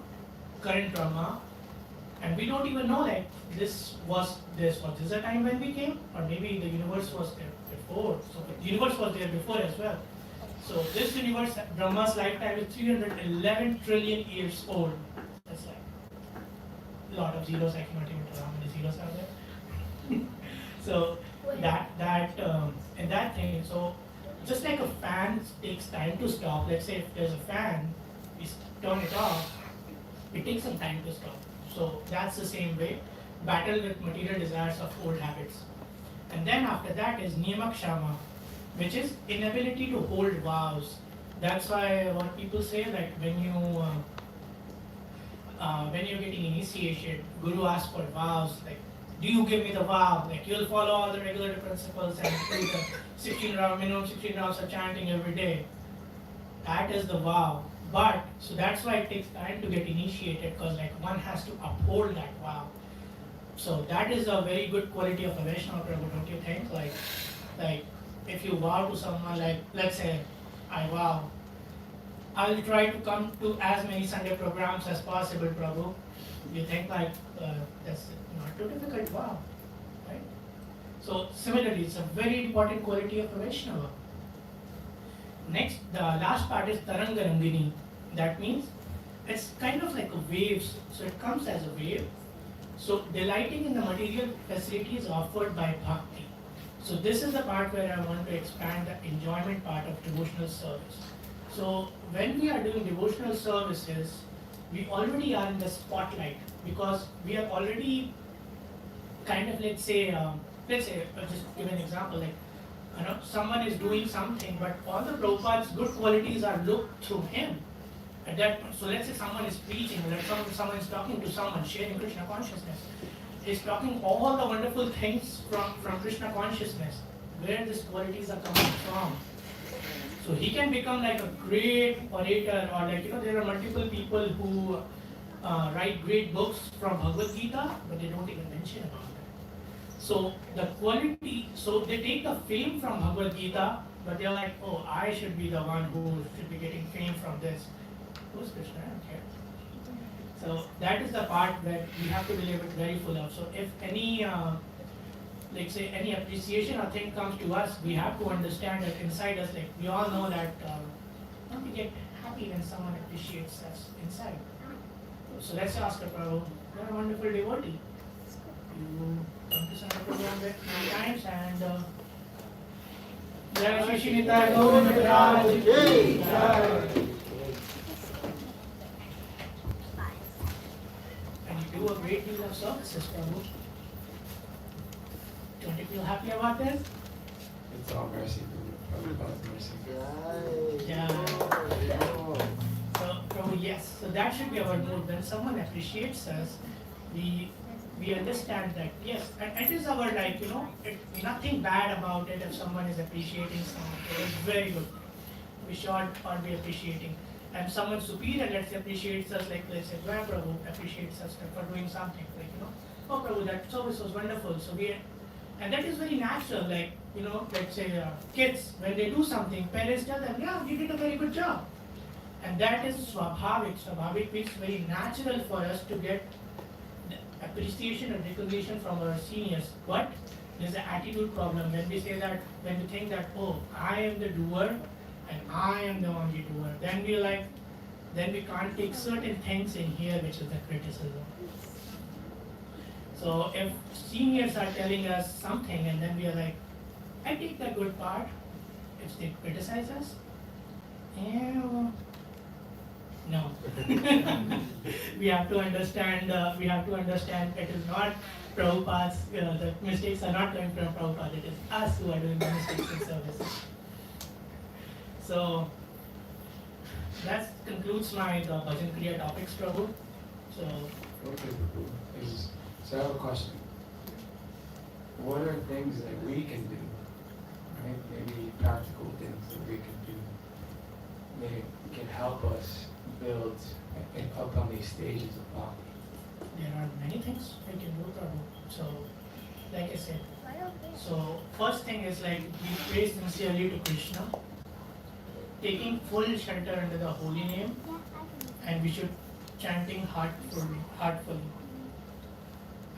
current Brahma, and we don't even know like this was a time when we came, or maybe the universe was there before. So the universe was there before as well. So this universe, Brahma's lifetime is 311 trillion years old. That's like a lot of zeros. I cannot even tell how many zeros are there. So that thing. So just like a fan takes time to stop. Let's say if there's a fan, we turn it off. It takes some time to stop. So that's the same way. Battle with material desires of old habits. And then after that is Niyamakshama, which is inability to hold vows. That's why what people say, like when you're getting initiated, Guru asks for vows, like, do you give me the vow? Like you'll follow all the regular principles and do the minimum 16 rounds of chanting every day. That is the vow. But so that's why it takes time to get initiated, because like one has to uphold that vow. So that is a very good quality of a Vaishnava, Prabhu, don't you think? Like if you vow to someone, like let's say I vow, I'll try to come to as many Sunday programs as possible, Prabhu. You think like that's not too difficult vow, right? So similarly, it's a very important quality of a Vaishnava. Next, the last part is Taranga Rangini. That means it's kind of like a wave, so it comes as a wave. So delighting in the material facilities offered by bhakti. So this is the part where I want to expand the enjoyment part of devotional service. So when we are doing devotional services, we already are in the spotlight because we are already kind of, let's say, just give an example, like someone is doing something, but all the Prabhupada's good qualities are looked through him. At that point, so let's say someone is preaching, someone is talking to someone, sharing Krishna consciousness. He's talking all the wonderful things from Krishna consciousness, where these qualities are coming from. So he can become like a great orator, or like, there are multiple people who write great books from Bhagavad Gita, but they don't even mention about it. So the quality, so they take the fame from Bhagavad Gita, but they're like, oh, I should be the one who should be getting fame from this. Who's Krishna? I don't care. So that is the part that we have to be very full of. So if any, like say any appreciation or thing comes to us, we have to understand that inside us, like we all know that we get happy when someone appreciates us inside. So let's ask her, Prabhu, you're a wonderful devotee. You come to Sangha program many times and Jai Shri Shri Nitai Gaur Maharaj Ki Jai. And you do a great deal of services, Prabhu. Don't you feel happy about this? It's all mercy, Prabhupada's mercy. Yeah. So, Prabhu, yes. So that should be our mood. When someone appreciates us, we understand that, yes, and it is our nothing bad about it if someone is appreciating something. It's very good. We should all be appreciating. And someone superior, let's say, appreciates us, like let's say, Dwaya Prabhu appreciates us for doing something, oh Prabhu, that service was wonderful. So and that is very natural, let's say kids, when they do something, parents tell them, yeah, you did a very good job. And that is swabhavik. Swabhavik means very natural for us to get appreciation and recognition from our seniors. But there's an attitude problem when we say that, when we think that, oh, I am the doer and I am the only doer, then we can't take certain things in here, which is the criticism. So if seniors are telling us something and then we are like, I take the good part, if they criticize us, no. we have to understand it is not Prabhupada's, the mistakes are not coming from Prabhupada, it is us who are doing the mistakes in service. So that concludes my Bhajan Kriya topics, Prabhu. So Okay, Prabhu. So I have a question. What are things that we can do, right? Maybe practical things that we can do that can help us build up on these stages of bhakti? there are many things we can do, Prabhu. So like I said, so first thing is like we pray sincerely to Krishna, taking full shelter under the holy name, and we should chanting heartfully.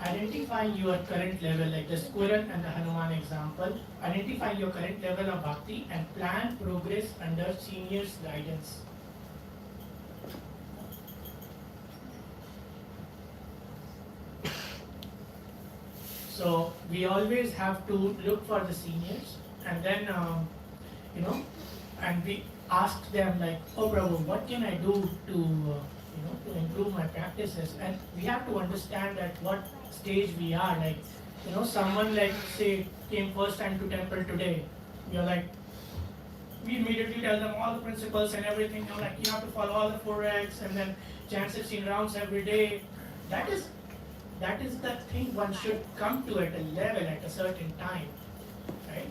Identify your current level, like the squirrel and the Hanuman example. Identify your current level of bhakti and plan progress under seniors' guidance. So we always have to look for the seniors, and then and we ask them like, oh Prabhu, what can I do to to improve my practices? And we have to understand at what stage we are. Like, someone like say came first time to temple today. We are like, we immediately tell them all the principles and everything. Like, you have to follow all the 4 X and then chant 16 rounds every day. That is the thing. One should come to at a level at a certain time, right?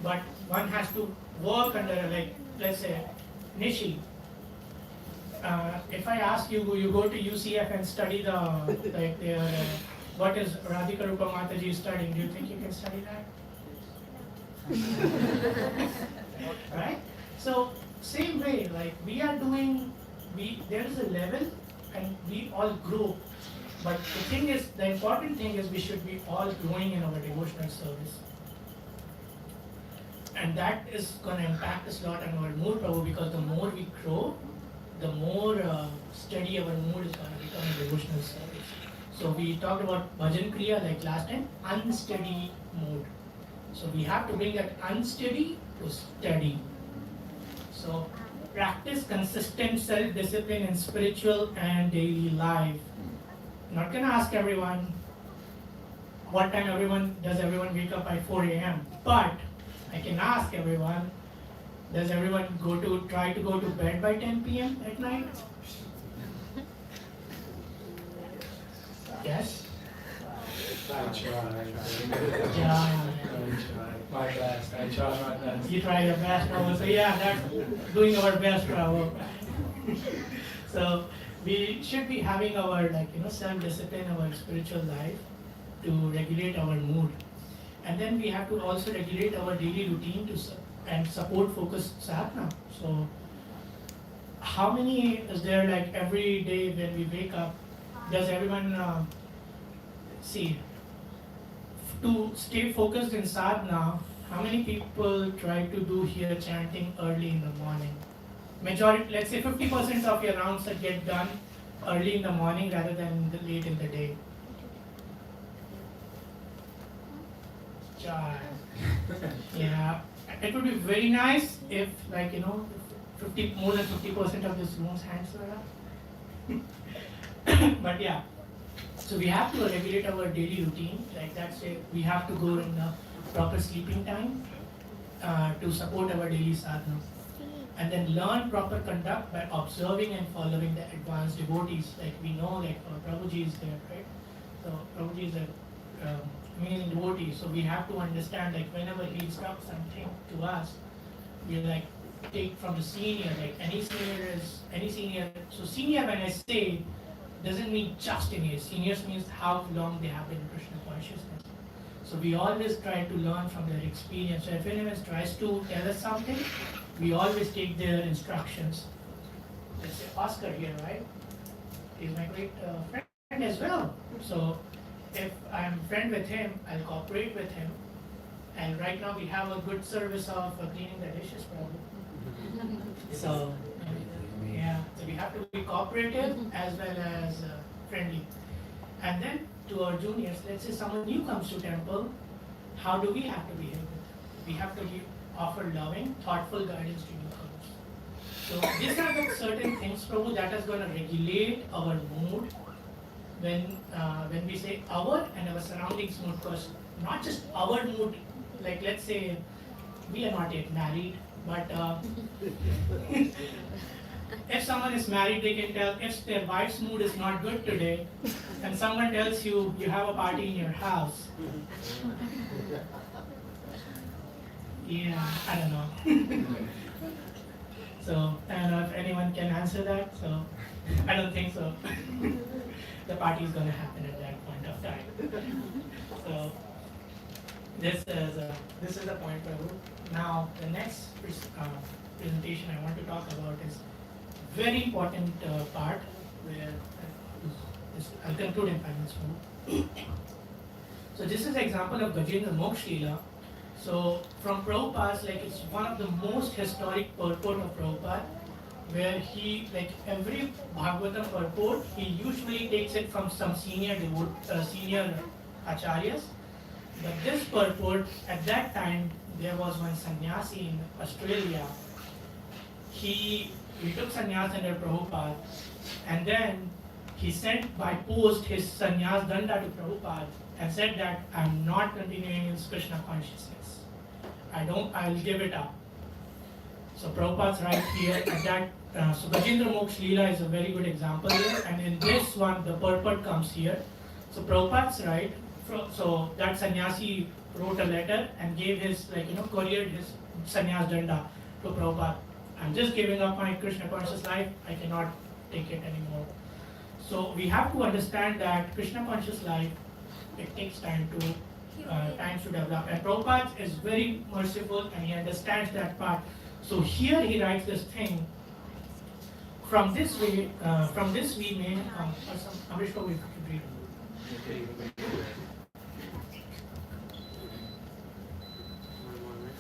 But one has to work under, like, let's say, Nishi. If I ask you, you go to UCF and study what is Radhika Rupa Mataji studying, do you think you can study that? Right? So same way, like we are doing, there is a level and we all grow. But the important thing is we should be all growing in our devotional service. And that is going to impact us a lot on our mood, Prabhu, because the more we grow, the more steady our mood is going to become in devotional service. So we talked about Bhajan Kriya like last time, unsteady mood. So we have to bring that unsteady to steady. So practice consistent self-discipline in spiritual and daily life. I'm not going to ask everyone what time does everyone wake up by 4 a.m. But I can ask everyone, does everyone try to go to bed by 10 p.m. at night? Yes? I try. Yeah. My best. I try my best. You try your best, Prabhu. So yeah, that's doing our best, Prabhu. So we should be having our self-discipline, our spiritual life to regulate our mood. And then we have to also regulate our daily routine and support focused sadhana. So how many is there like every day when we wake up? Does everyone see to stay focused in sadhana? How many people try to do here chanting early in the morning? Majority, let's say 50% of your rounds that get done early in the morning rather than late in the day. Chai. Yeah, it would be very nice if, like, you know, 50 more than 50% of this room's hands were up. But yeah, so we have to regulate our daily routine. Like that's it. We have to go in the proper sleeping time to support our daily sadhana, and then learn proper conduct by observing and following the advanced devotees. Like we know, like Prabhuji is there, right? So Prabhuji is a amazing devotee. So we have to understand, like whenever he instructs something to us, we like take from the senior. Like any senior. So senior, when I say, doesn't mean just in age. Seniors means how long they have been in Krishna consciousness. So we always try to learn from their experience. So if anyone tries to tell us something, we always take their instructions. Let's say Oscar here, right? He's my great friend as well. So if I'm friend with him, I'll cooperate with him. And right now we have a good service of cleaning the dishes probably. So yeah, so we have to be cooperative as well as friendly. And then to our juniors, let's say someone new comes to temple, how do we have to behave with them? We have to offer loving, thoughtful guidance to newcomers. So these are the certain things, Prabhu, that is going to regulate our mood when we say our and our surroundings mood. Because not just our mood, like let's say we are not yet married, but if someone is married, they can tell if their wife's mood is not good today, and someone tells you you have a party in your house. Yeah, I don't know. So I don't know if anyone can answer that. So I don't think so. The party is going to happen at that point of time. So this is the point, Prabhu. Now the next presentation I want to talk about is very important part where I'll conclude in 5 minutes more. So this is an example of Gajendra Moksha Leela. So from Prabhupada's, like it's one of the most historic purport of Prabhupada, where he, like every Bhagavatam purport, he usually takes it from some senior acharyas. But this purport, at that time, there was one sannyasi in Australia. He took sannyas under Prabhupada, and then he sent by post his sannyas danda to Prabhupada and said that I'm not continuing in Krishna consciousness. I'll give it up. So Prabhupada's right here at that. So Gajendra Moksha Leela is a very good example here, and in this one the purport comes here. So Prabhupada's right. So that sannyasi wrote a letter and gave his, like, you know, couriered his sannyas danda to Prabhupada. I'm just giving up my Krishna conscious life. I cannot take it anymore. So we have to understand that Krishna conscious life, it takes time to develop. And Prabhupada is very merciful and he understands that part. So here he writes this thing. From this we may, Amrish Prabhu, if you could read.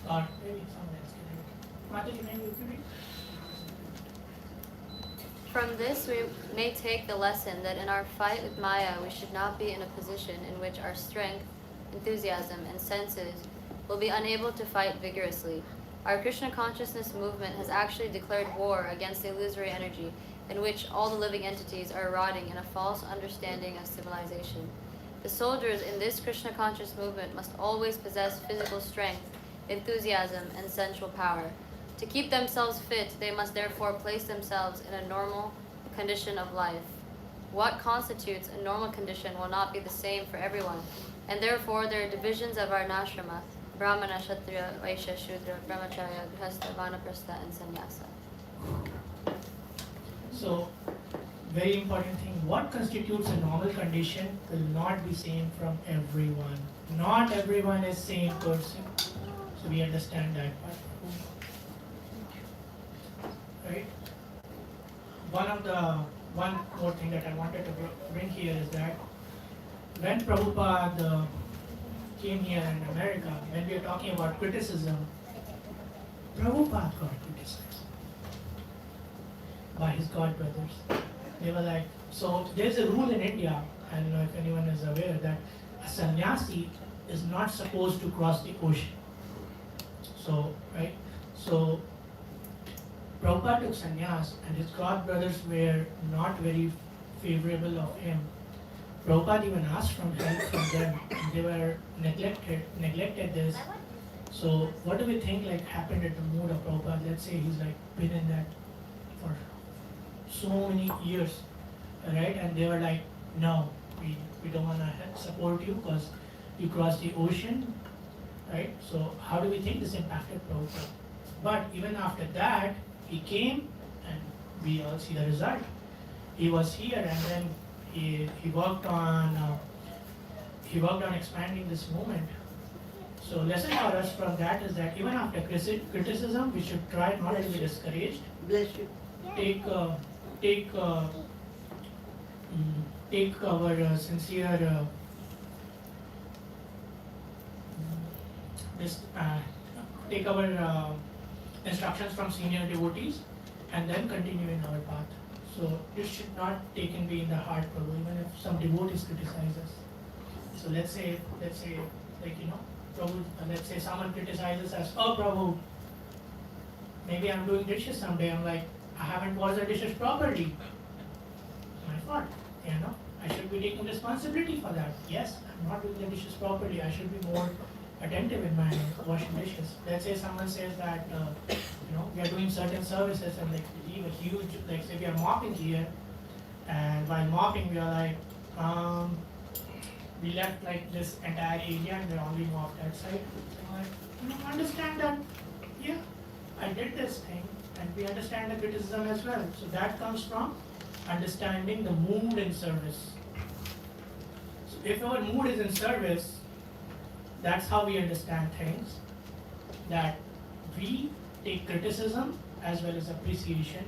Or maybe someone else can read. Mataji, maybe you can read. From this, we may take the lesson that in our fight with Maya, we should not be in a position in which our strength, enthusiasm, and senses will be unable to fight vigorously. Our Krishna consciousness movement has actually declared war against the illusory energy in which all the living entities are rotting in a false understanding of civilization. The soldiers in this Krishna conscious movement must always possess physical strength, enthusiasm, and sensual power. To keep themselves fit, they must therefore place themselves in a normal condition of life. What constitutes a normal condition will not be the same for everyone, and therefore there are divisions of our ashrama: Brahmana, Kshatriya, Vaishya, Shudra, Brahmacharya, Grihastha, Vanaprastha, and Sannyasa. So, very important thing, what constitutes a normal condition will not be same from everyone. Not everyone is same person. So we understand that part. Right? one more thing that I wanted to bring here is that when Prabhupada came here in America, when we are talking about criticism, Prabhupada got criticized by his god brothers. They were like, so there's a rule in India, I don't know if anyone is aware, that a sannyasi is not supposed to cross the ocean. So, right? So, Prabhupada took sannyas and his god brothers were not very favorable of him. Prabhupada even asked for help from them. They were neglected this. So what do we think like happened at the mood of Prabhupada? Let's say he's like been in that for so many years, right? And they were like, no, we don't want to support you because you crossed the ocean, right? So how do we think this impacted Prabhupada? But even after that, he came and we all see the result. He was here and then he worked on expanding this movement. So lesson for us from that is that even after criticism, we should try not to be discouraged. Bless you. Take our sincere take our instructions from senior devotees and then continue in our path. So this should not taken be in the heart, Prabhu, even if some devotees criticize us. So let's say like Prabhu, let's say someone criticizes us, oh Prabhu, maybe I'm doing dishes someday, I'm like, I haven't washed the dishes properly. My fault, I should be taking responsibility for that. Yes, I'm not doing the dishes properly, I should be more attentive in my washing dishes. Let's say someone says that we are doing certain services and like we leave a huge, like say we are mopping here, and while mopping we are like, we left like this entire area and we only mopped that side. I'm like, understand that, yeah, I did this thing, and we understand the criticism as well. So that comes from understanding the mood in service. So if our mood is in service, that's how we understand things, that we take criticism as well as appreciation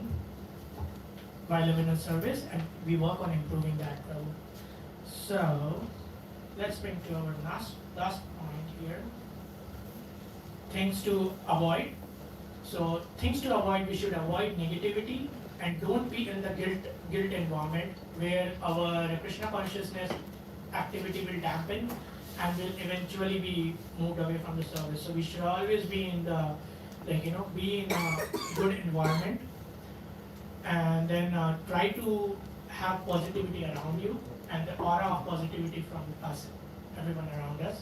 while living in service, and we work on improving that. So let's bring to our last point here. Things to avoid. So things to avoid, we should avoid negativity and don't be in the guilt environment where our Krishna consciousness activity will dampen and will eventually be moved away from the service. So we should always be in the, be in a good environment, and then try to have positivity around you and the aura of positivity from us, everyone around us.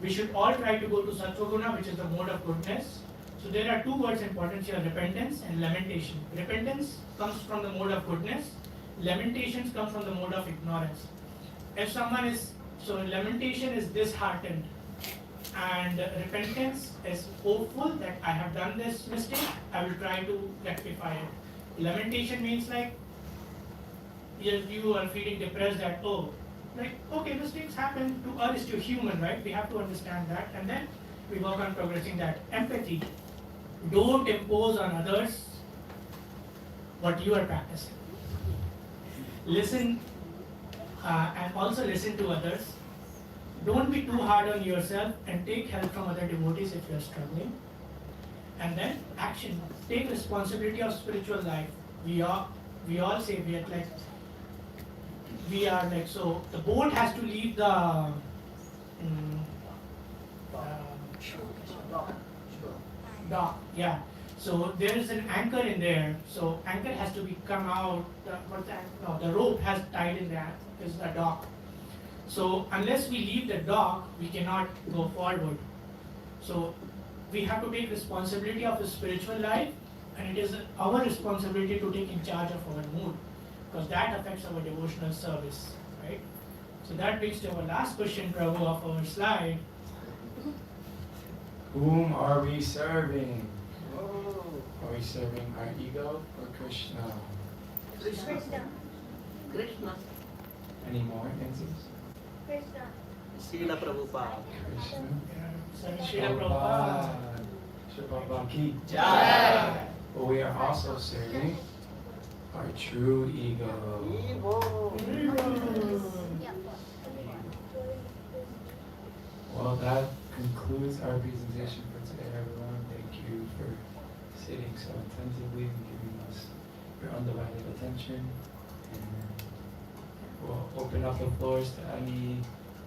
We should all try to go to Sattva-guna, which is the mode of goodness. So there are two words important here, repentance and lamentation. Repentance comes from the mode of goodness. Lamentations come from the mode of ignorance. If someone is, so lamentation is disheartened, and repentance is hopeful that I have done this mistake, I will try to rectify it. Lamentation means like, you are feeling depressed that, okay, mistakes happen, to us to human, right? We have to understand that, and then we work on progressing that. Empathy. Don't impose on others what you are practicing. Listen, and also listen to others. Don't be too hard on yourself and take help from other devotees if you are struggling. And then action. Take responsibility of spiritual life. We all say we are like, so the boat has to leave the dock, yeah. So there is an anchor in there. So anchor has to be come out. The rope has tied in there is the dock. So unless we leave the dock, we cannot go forward. So we have to take responsibility of the spiritual life, and it is our responsibility to take in charge of our mood, because that affects our devotional service, right? So that brings to our last question, Prabhu, of our slide. Whom are we serving? Are we serving our ego or Krishna? Krishna. Any more answers? Srila Prabhupada. Krishna. Srila Prabhupada. Srila Prabhupada ki Jai. But we are also serving our true ego. Well, that concludes our presentation for today, everyone. Thank you for sitting so attentively and giving us your undivided attention. And we'll open up the floors to any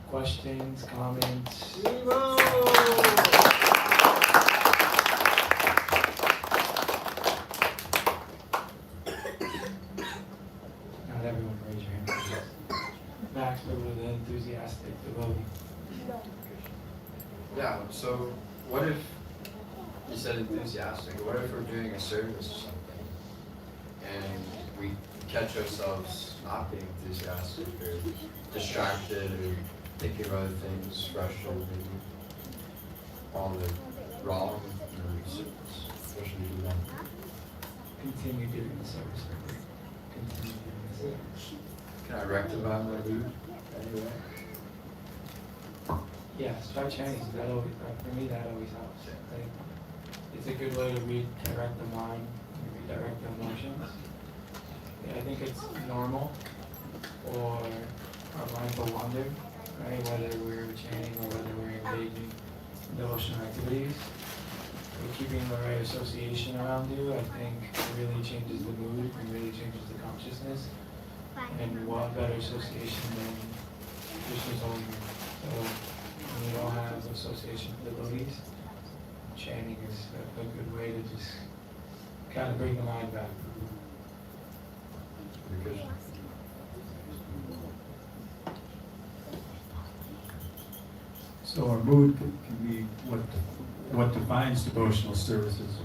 questions, comments. Not everyone raise your hand, please. Max, but with an enthusiastic devotee. Yeah, so what if, you said enthusiastic, what if we're doing a service or something and we catch ourselves not being enthusiastic or distracted or thinking of other things, frustrated, maybe all the wrong reasons? What should we do then? Continue doing the service. Continue doing the service. Can I rectify my mood anyway? Yes, try chanting. That always, for me, that always helps. Like, it's a good way to redirect the mind, redirect the emotions. Yeah, I think it's normal for our mind to wander, right? Whether we're chanting or whether we're engaging in devotional activities. But keeping the right association around you, I think, really changes the mood and really changes the consciousness. And what better association than Krishna's holy name? So when you don't have association with devotees, chanting is a good way to just kind of bring the mind back. Because So our mood can be what defines devotional service as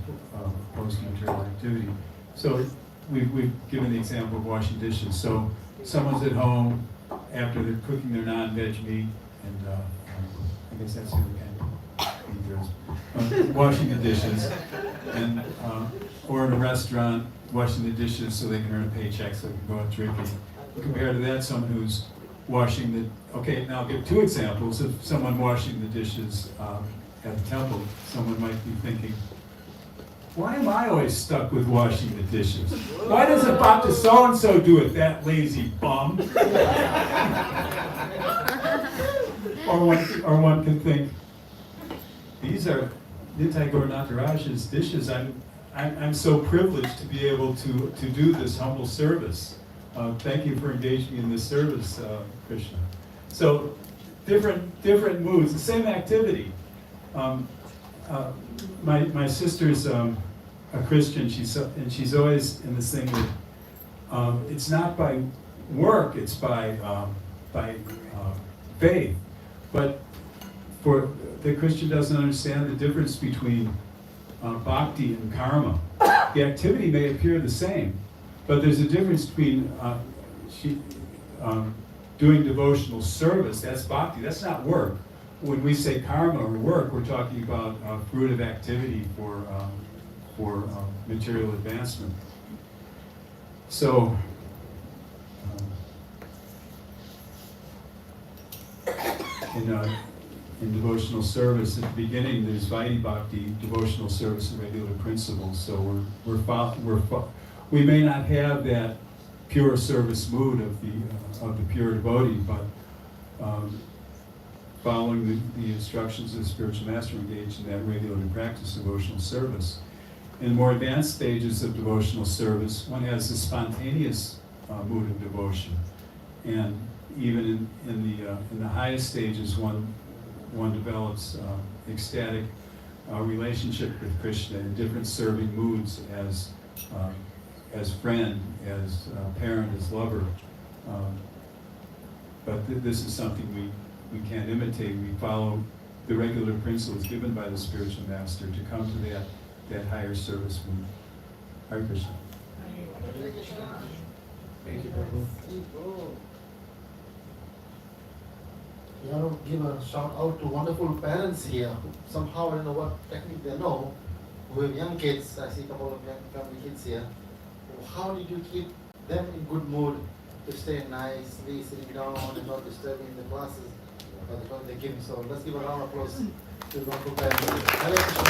opposed to material activity. So we've given the example of washing dishes. So someone's at home after they're cooking their non-veg meat, and I guess that's who can eat theirs. Washing the dishes, and or in a restaurant, washing the dishes so they can earn a paycheck so they can go out drinking. Compared to that, someone who's washing the, okay, now I'll give two examples of someone washing the dishes at a temple. Someone might be thinking, why am I always stuck with washing the dishes? Why doesn't Bhakta so-and-so do it, that lazy bum? or one can think, these are Nitai Gaur Nataraj's dishes. I'm so privileged to be able to do this humble service. Thank you for engaging me in this service, Krishna. So different moods, the same activity. My sister's a Christian, and she's always in this thing that it's not by work, it's by faith. But for the Christian doesn't understand the difference between bhakti and karma. The activity may appear the same, but there's a difference between doing devotional service, that's bhakti, that's not work. When we say karma or work, we're talking about fruitive activity for material advancement. So, in devotional service, at the beginning, there's Vaidhi Bhakti, devotional service and regular principles. So we may not have that pure service mood of the pure devotee, but following the instructions of the spiritual master, engaged in that regularly practiced devotional service. In more advanced stages of devotional service, one has a spontaneous mood of devotion, and even in the highest stages, one develops ecstatic relationship with Krishna in different serving moods as friend, as parent, as lover. But this is something we can't imitate. We follow the regular principles given by the spiritual master to come to that higher service mood. Hare Krishna. Thank you, Prabhu. You want to give a shout out to wonderful parents here. Somehow, I don't know what technique they know, who have young kids. I see a couple of young family kids here. How did you keep them in good mood to stay nicely, sitting down and not disturbing the classes by the time they give? So let's give a round of applause to the wonderful parents. Hare Krishna.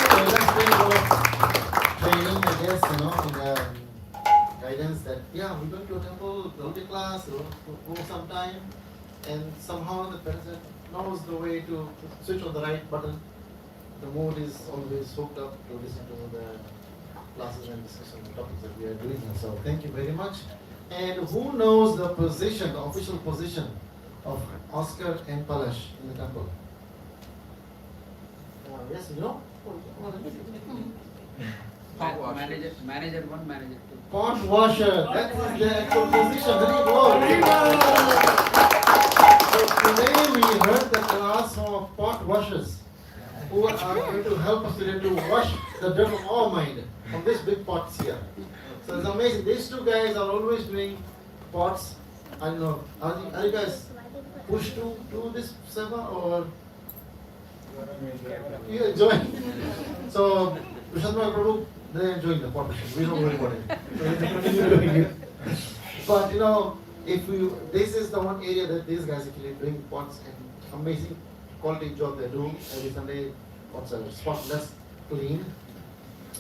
So let's bring about training, I guess, in time, and somehow the person knows the way to switch on the right button. The mood is always hooked up to listen to the classes and discussion topics that we are doing here. So thank you very much. And who knows the position, the official position of Oscar and Palash in the temple? Yes, you know? Manager 1, manager 2. Pot washer, that is the actual position. Very good. So today we heard the class of pot washers who are going to help us today to wash the dirt from our mind, from these big pots here. So it's amazing. These two guys are always doing pots. I don't know, are you guys pushed to do this, Seva, or you enjoy? So, Vishwadhara Prabhu, they're enjoying the pot washing. We don't worry about it. So we continue doing it. But you know, this is the one area that these guys actually doing pots and amazing quality job they do. Every Sunday, pots are spotless, clean.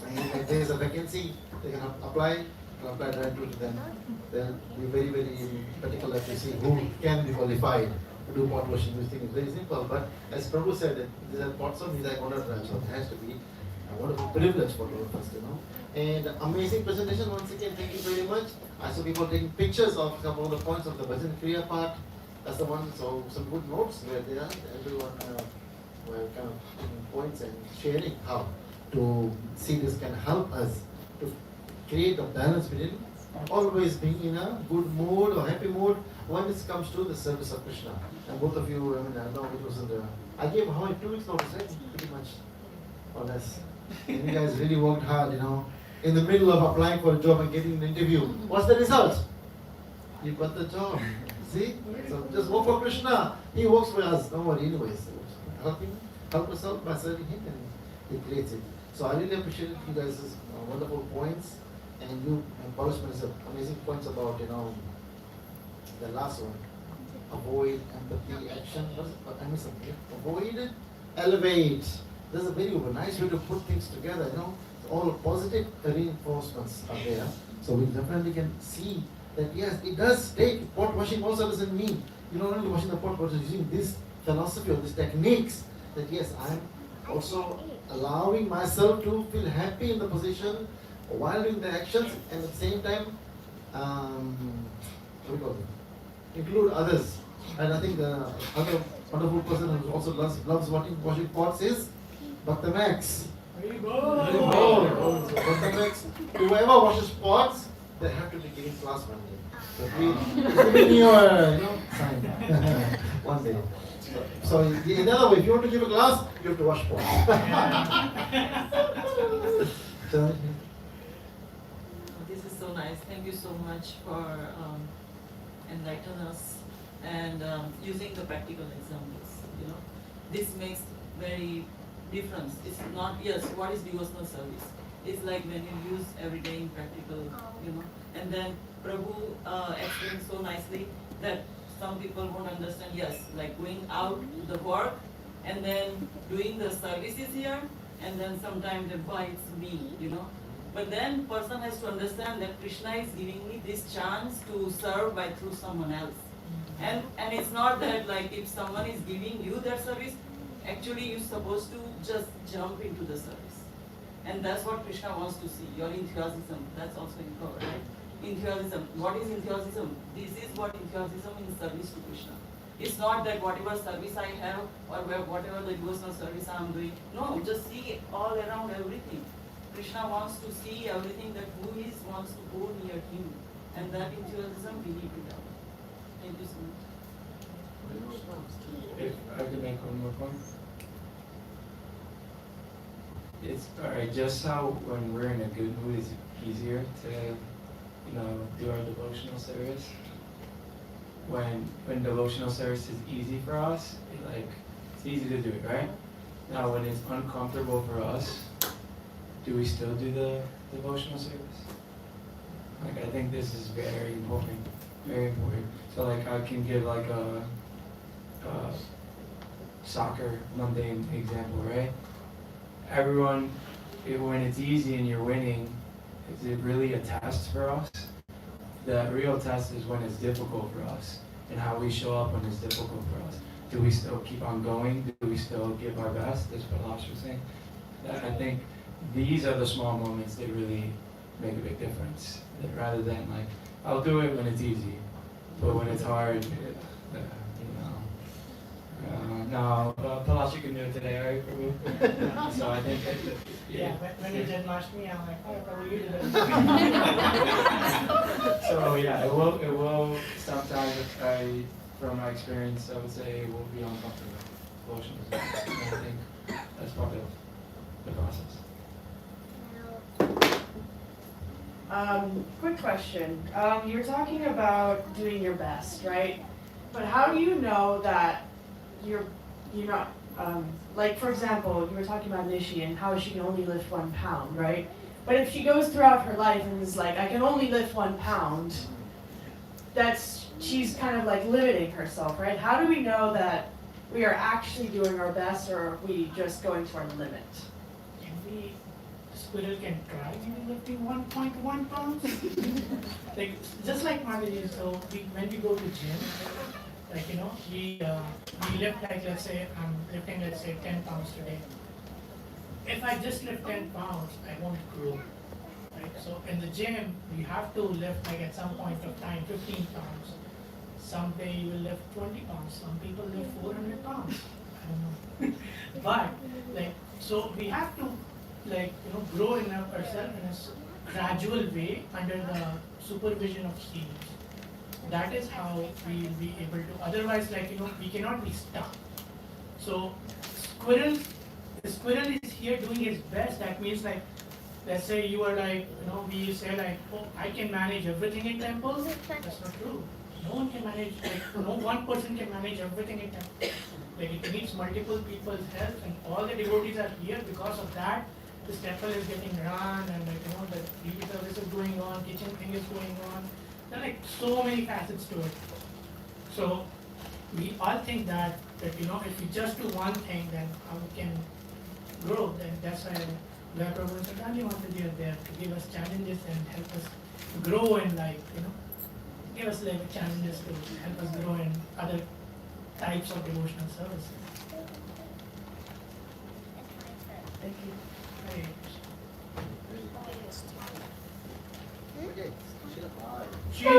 And if there is a vacancy, they can apply directly to them. They'll be very, very particular to see who can be qualified to do pot washing. We think it's very simple, but as Prabhu said, these are pots of these are so it has to be a wonderful privilege for all of us, you know. And amazing presentation once again. Thank you very much. I saw people taking pictures of some of the points of the Bhajan Kriya part. That's the one. So some good notes where they are. Everyone were kind of taking points and sharing how to see this can help us to create a balance between always being in a good mood or happy mood when it comes to the service of Krishna. And both of you, I know it was in the, I gave how many 2 weeks notice, right? Pretty much, or less. And you guys really worked hard, you know, in the middle of applying for a job and getting an interview. What's the result? You got the job. See? So just work for Krishna. He works for us. Don't worry, anyways. Help us out by serving him, and he creates it. So I really appreciate you guys' wonderful points, and you and Palash has amazing points about, you know, the last one. Avoid empathy, action. I missed something. Avoid, elevate. There's a very nice way to put things together, you know. All positive reinforcements are there. So we definitely can see that yes, it does take, pot washing also doesn't mean you're not only washing the pot, but using this philosophy or these techniques that yes, I'm also allowing myself to feel happy in the position while doing the actions, and at the same time, what do you call it? Include others. And I think the other wonderful person who also loves washing pots is Bhakta Max. Max. Whoever washes pots, they have to be giving class one day. So please, give me your, sign one day. So in other way, if you want to give a class, you have to wash pots. So, this is so nice. Thank you so much for enlightening us and using the practical examples. This makes very difference. It's not, yes, what is devotional service? It's like when you use every day in practical, And then Prabhu explained so nicely that some people won't understand, yes, like going out to the work and then doing the services here, and then sometimes they bites me, But then person has to understand that Krishna is giving me this chance to serve by through someone else. And it's not that like if someone is giving you that service, actually you're supposed to just jump into the service. And that's what Krishna wants to see, your enthusiasm. That's also important, right? Enthusiasm. What is enthusiasm? This is what enthusiasm in service to Krishna. It's not that whatever service I have or whatever the devotional service I'm doing. No, just see all around everything. Krishna wants to see everything that who is wants to go near him. And that enthusiasm we need to have. Thank you so much. If I could make one more point. It's alright, just how when we're in a good mood, it's easier to, do our devotional service. When devotional service is easy for us, it's easy to do it, right? Now, when it's uncomfortable for us, do we still do the devotional service? I think this is very important, very important. So, I can give a soccer mundane example, right? Everyone, when it's easy and you're winning, is it really a test for us? The real test is when it's difficult for us. and how we show up when it's difficult for us. Do we still keep on going? Do we still give our best, as Palash was saying? I think these are the small moments that really make a big difference. That rather than like, I'll do it when it's easy, but when it's hard, no, Palash, you can do it today, right? For me? So I think that, Yeah, when you did me, I'm like, oh, probably you did it. So yeah, it will sometimes, from my experience, I would say it will be uncomfortable. Emotions. And I think that's part of the process. Quick question. You were talking about doing your best, right? But how do you know that you're not, like for example, you were talking about Nishi and how she can only lift 1 pound, right? But if she goes throughout her life and is like, I can only lift 1 pound, she's kind of like limiting herself, right? How do we know that we are actually doing our best, or are we just going to our limit? Squirrel can try lifting 1.1 pounds. Like just like Mataji, so when we go to gym, like we lift, like let's say I'm lifting 10 pounds today. If I just lift 10 pounds, I won't grow. Right? So in the gym, we have to lift like at some point of time 15 pounds. Someday you will lift 20 pounds. Some people lift 400 pounds. I don't know. But like so we have to grow in ourselves in a gradual way under the supervision of seniors. That is how we will be able to. Otherwise, we cannot be stuck. So, the squirrel is here doing his best. That means let's say you are we say oh, I can manage everything in temple. That's not true. No one can manage. No one person can manage everything in temple. It needs multiple people's help, and all the devotees are here because of that. This temple is getting run, and the TV service is going on, kitchen thing is going on. There are so many facets to it. So we all think that if we just do one thing, then how we can grow. Then that's why Lord Prabhu and Gandhi wanted you there to give us challenges and help us grow in give us challenges to help us grow in other types of devotional services. Thank you. Shri